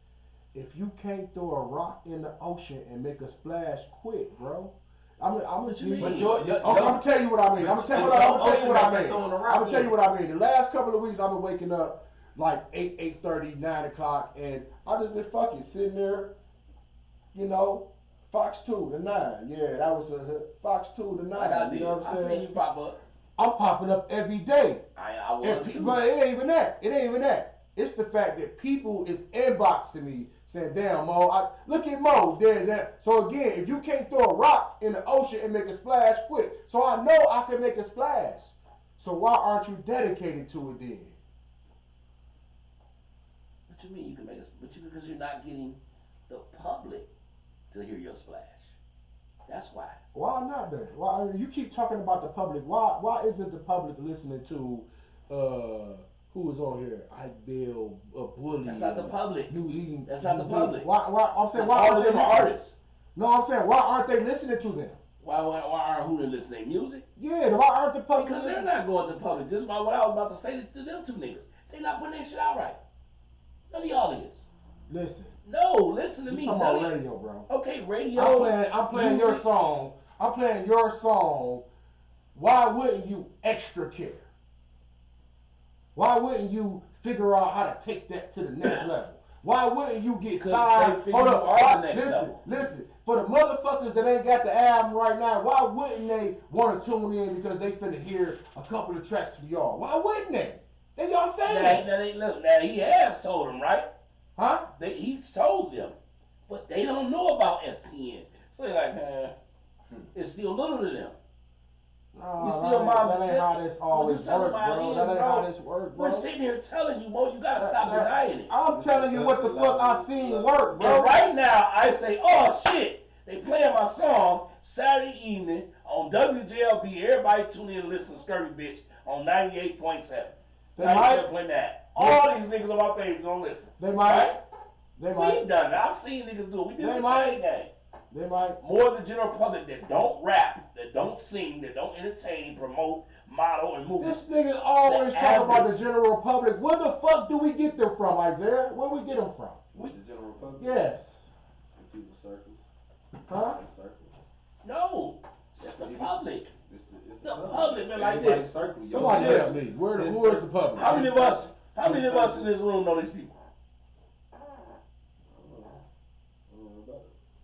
if you can't throw a rock in the ocean and make a splash quick, bro. I'm
What you mean?
But your
I'm gonna tell you what I mean. I'm gonna tell you what I mean. The last couple of weeks, I've been waking up like 8:30, 9 o'clock, and I just been fucking sitting there, you know, Fox 2 to 9. Yeah, that was a Fox 2 to 9.
Like I did.
You know what I'm
I seen
saying?
you pop up.
I'm popping up every day.
I was too.
But it ain't even that. It ain't even that. It's the fact that people is inboxing me saying, "Damn, Mo, look at Mo." There. So again, if you can't throw a rock in the ocean and make a splash quick, so I know I can make a splash. So why aren't you dedicated to it then?
What you mean you can make us? Because you're not getting the public to hear your splash. That's why.
Why not then? Why I mean, you keep talking about the public? Why isn't the public listening to who is on here? Ike Bill, Bully.
That's not the public.
New Eden.
That's not the public.
Why? I'm saying why
All
aren't
of
they
them are
listening?
artists.
No, I'm saying why aren't they listening to them?
Why aren't who listening to music?
Yeah, why aren't the public
Because they're
listening?
not going to public. Just by what I was about to say to them two niggas. They're not putting their shit out right. None of y'all is.
Listen,
No, listen to
you
me.
talking
None
about
of-
radio, bro.
Okay, radio.
I'm playing your
music.
song. I'm playing your song. Why wouldn't you extra care? Why wouldn't you figure out how to take that to the next level? Why wouldn't you get
Because
five?
they figure you are the next level.
Listen. For the motherfuckers that ain't got the album right now, why wouldn't they want to tune in because they finna hear a couple of tracks from y'all? Why wouldn't they? They y'all fans.
Now he has told them, right?
Huh?
He's told them. But they don't know about STN. So they're like, it's still little to them.
No,
We still
that ain't how this always
you tell
work,
them how it
bro.
is,
That ain't
bro.
how this work, bro.
We're sitting here telling you, Mo, you gotta stop denying it.
I'm telling you what the fuck I seen work, bro.
And right now, I say, oh shit, they playing my song Saturday evening on WJLB. Everybody tune in and listen to Scurvy Bitch on 98.7.
They might.
97.9. All these niggas on my page gonna listen.
They might.
Right?
They
We've
might.
done it. I've seen niggas do it. We did
They
it in
might.
Chain Gang.
They might.
More of the general public that don't rap, that don't sing, that don't entertain, promote, model, and movie.
This nigga always
The
talk about the
average.
general public. Where the fuck do we get them from, Isaiah? Where we get them from?
The general public.
Yes.
In people's circles.
Huh?
In circles.
No, it's the public.
It's
The public been like
Everybody's
this.
circle. Your
Somebody
circle.
help me. Who
This
is
circle.
the public?
How many of us? How many of us in this room know these people?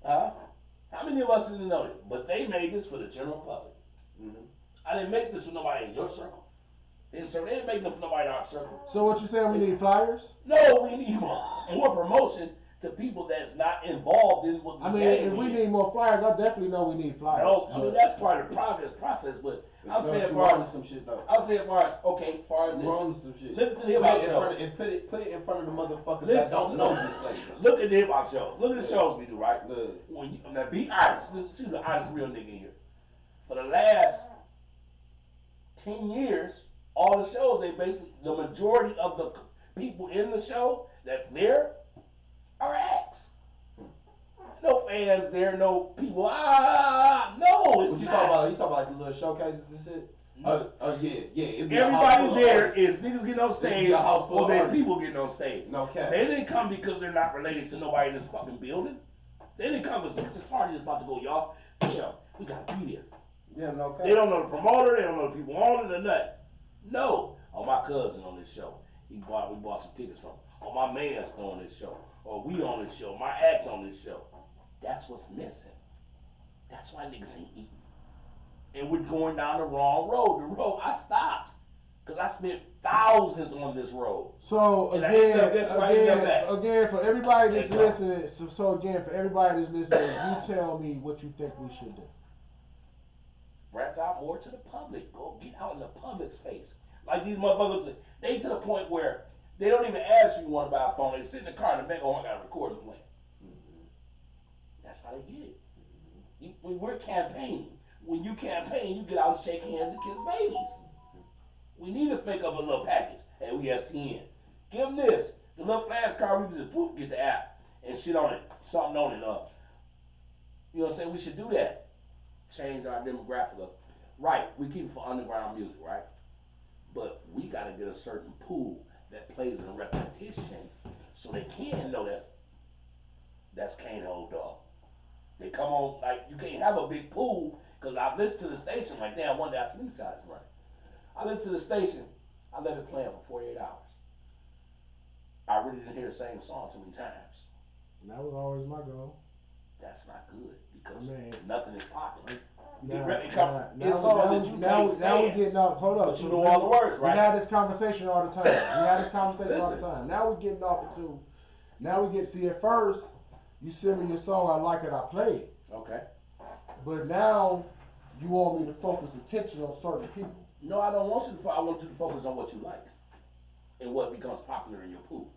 Huh? How many of us didn't know it? But they made this for the general public.
Mhm.
I didn't make this for nobody in your circle. They didn't make them for nobody in our circle.
So what you saying? We need flyers?
No, we need more promotion to people that's not involved in what the
I mean,
game
if we
is.
need more flyers, I definitely know we need flyers.
No, I mean
but-
that's part of the process. But I'm saying
you
far
on
as
some shit though.
I'm saying far as okay, far as
You on
this.
some shit.
Listen to the hip
Put
hop
it in front
show.
of, and put it in front of the motherfuckers
Listen,
that don't know this place.
Look at the hip hop show. Look at the shows we do, right?
Look.
When you, now be honest. See the honest real nigga in here. For the last 10 years, all the shows, they basically, the majority of the people in the show that's there are acts. No fans there, no people. No, it's
What you
not.
talking about? You talking about like the little showcases and shit? Yeah. It'd be a house
Everybody
full of
there
artists.
is niggas getting on
It'd be
stage
a house full
or
of
they
artists.
people getting on stage.
No cap.
They didn't come because they're not related to nobody in this fucking building. They didn't come because this party is about to go, y'all. Damn, we gotta be there.
Yeah, no cap.
They don't know the promoter, they don't know the people on it or nothing. No. Oh, my cousin on this show. We bought some tickets from him. or my man's on this show, or we on this show, my act on this show. That's what's missing. That's why niggas ain't eating. And we're going down the wrong road. The road I stopped because I spent thousands on this road.
So
And I
again,
ended up this way, I ended up that.
again, for everybody that's
Let's
listening, so again, for everybody that's listening, you tell me what you think we should do.
Branch out more to the public. Go get out in the public's face. Like these motherfuckers, they to the point where they don't even ask you want to buy a phone. They sit in the car and they go, I got a recording plan. That's how they get it. When we're campaigning, when you campaign, you get out and shake hands and kiss babies. We need to think of a little package. Hey, we STN. Give them this. The little flash card, we can just poof, get the app and shit on it. Something on it. You know what I'm saying? We should do that. Change our demographic up. Right, we keep it for underground music, right? But we got to get a certain pool that plays in a repetition so they can know that's Kane Old Dog. They come on, like, you can't have a big pool, because I listened to the station, like, damn, one day I see these guys running. I listened to the station, I let it play for 48 hours. I really didn't hear the same song too many times.
And that was always my goal.
That's not good, because
Man.
nothing is popping.
Now
It's songs that you can't stand,
we getting off. Hold up.
but you know all the words, right?
We had this conversation all the time. We had this conversation all the
Listen.
time. Now we're getting off it too. Now we get, see, at first, you send me your song, I like it, I play it.
Okay.
But now, you want me to focus attention on certain people.
No, I don't want you to. I want you to focus on what you like and what becomes popular in your pool.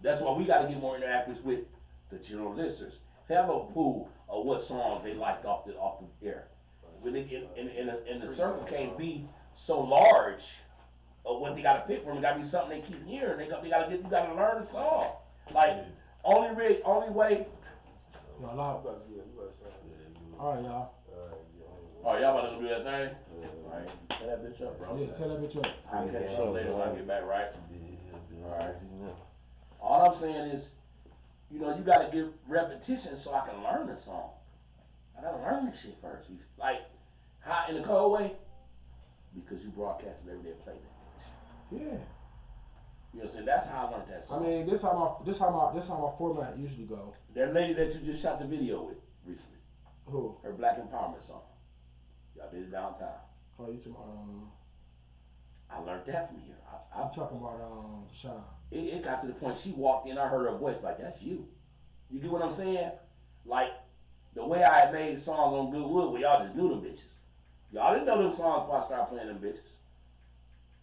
That's why we got to get more interactive with the general listeners. Have a pool of what songs they liked off the air. When they get, and the circle can't be so large of what they got to pick from. It got to be something they keep hearing. You got to learn the song. Like only way.
Y'all loud. All right, y'all.
Oh, y'all about to go do that thing? All right, tell that bitch up, bro.
Yeah, tell that bitch up.
I'll catch you later when I get back, right? All right. All I'm saying is, you got to give repetition so I can learn the song. I got to learn this shit first. Like, hot in the cold way, because you broadcast it every day and play that bitch.
Yeah.
You know what I'm saying? That's how I learned that
I
song.
mean, this how my format usually go.
That lady that you just shot the video with recently,
Who?
her Black Empowerment song. Y'all did it downtown.
Oh, you talking about
I learned that from here.
I'm talking about Sean.
It got to the point she walked in, I heard her voice like, that's you. You get what I'm saying? Like, the way I had made songs on Goodwood where y'all just knew them bitches. Y'all didn't know them songs before I started playing them bitches.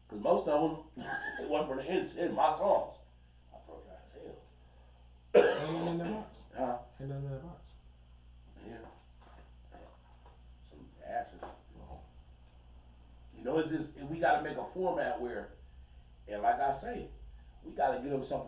Because most of them, it wasn't for the industry. It's my songs. I throw dry as hell.
Ain't nothing in that box.
Huh?
Ain't nothing in that box.
Yeah. Some ashes. It's just, we got to make a format where, and like I say, we got to get them something.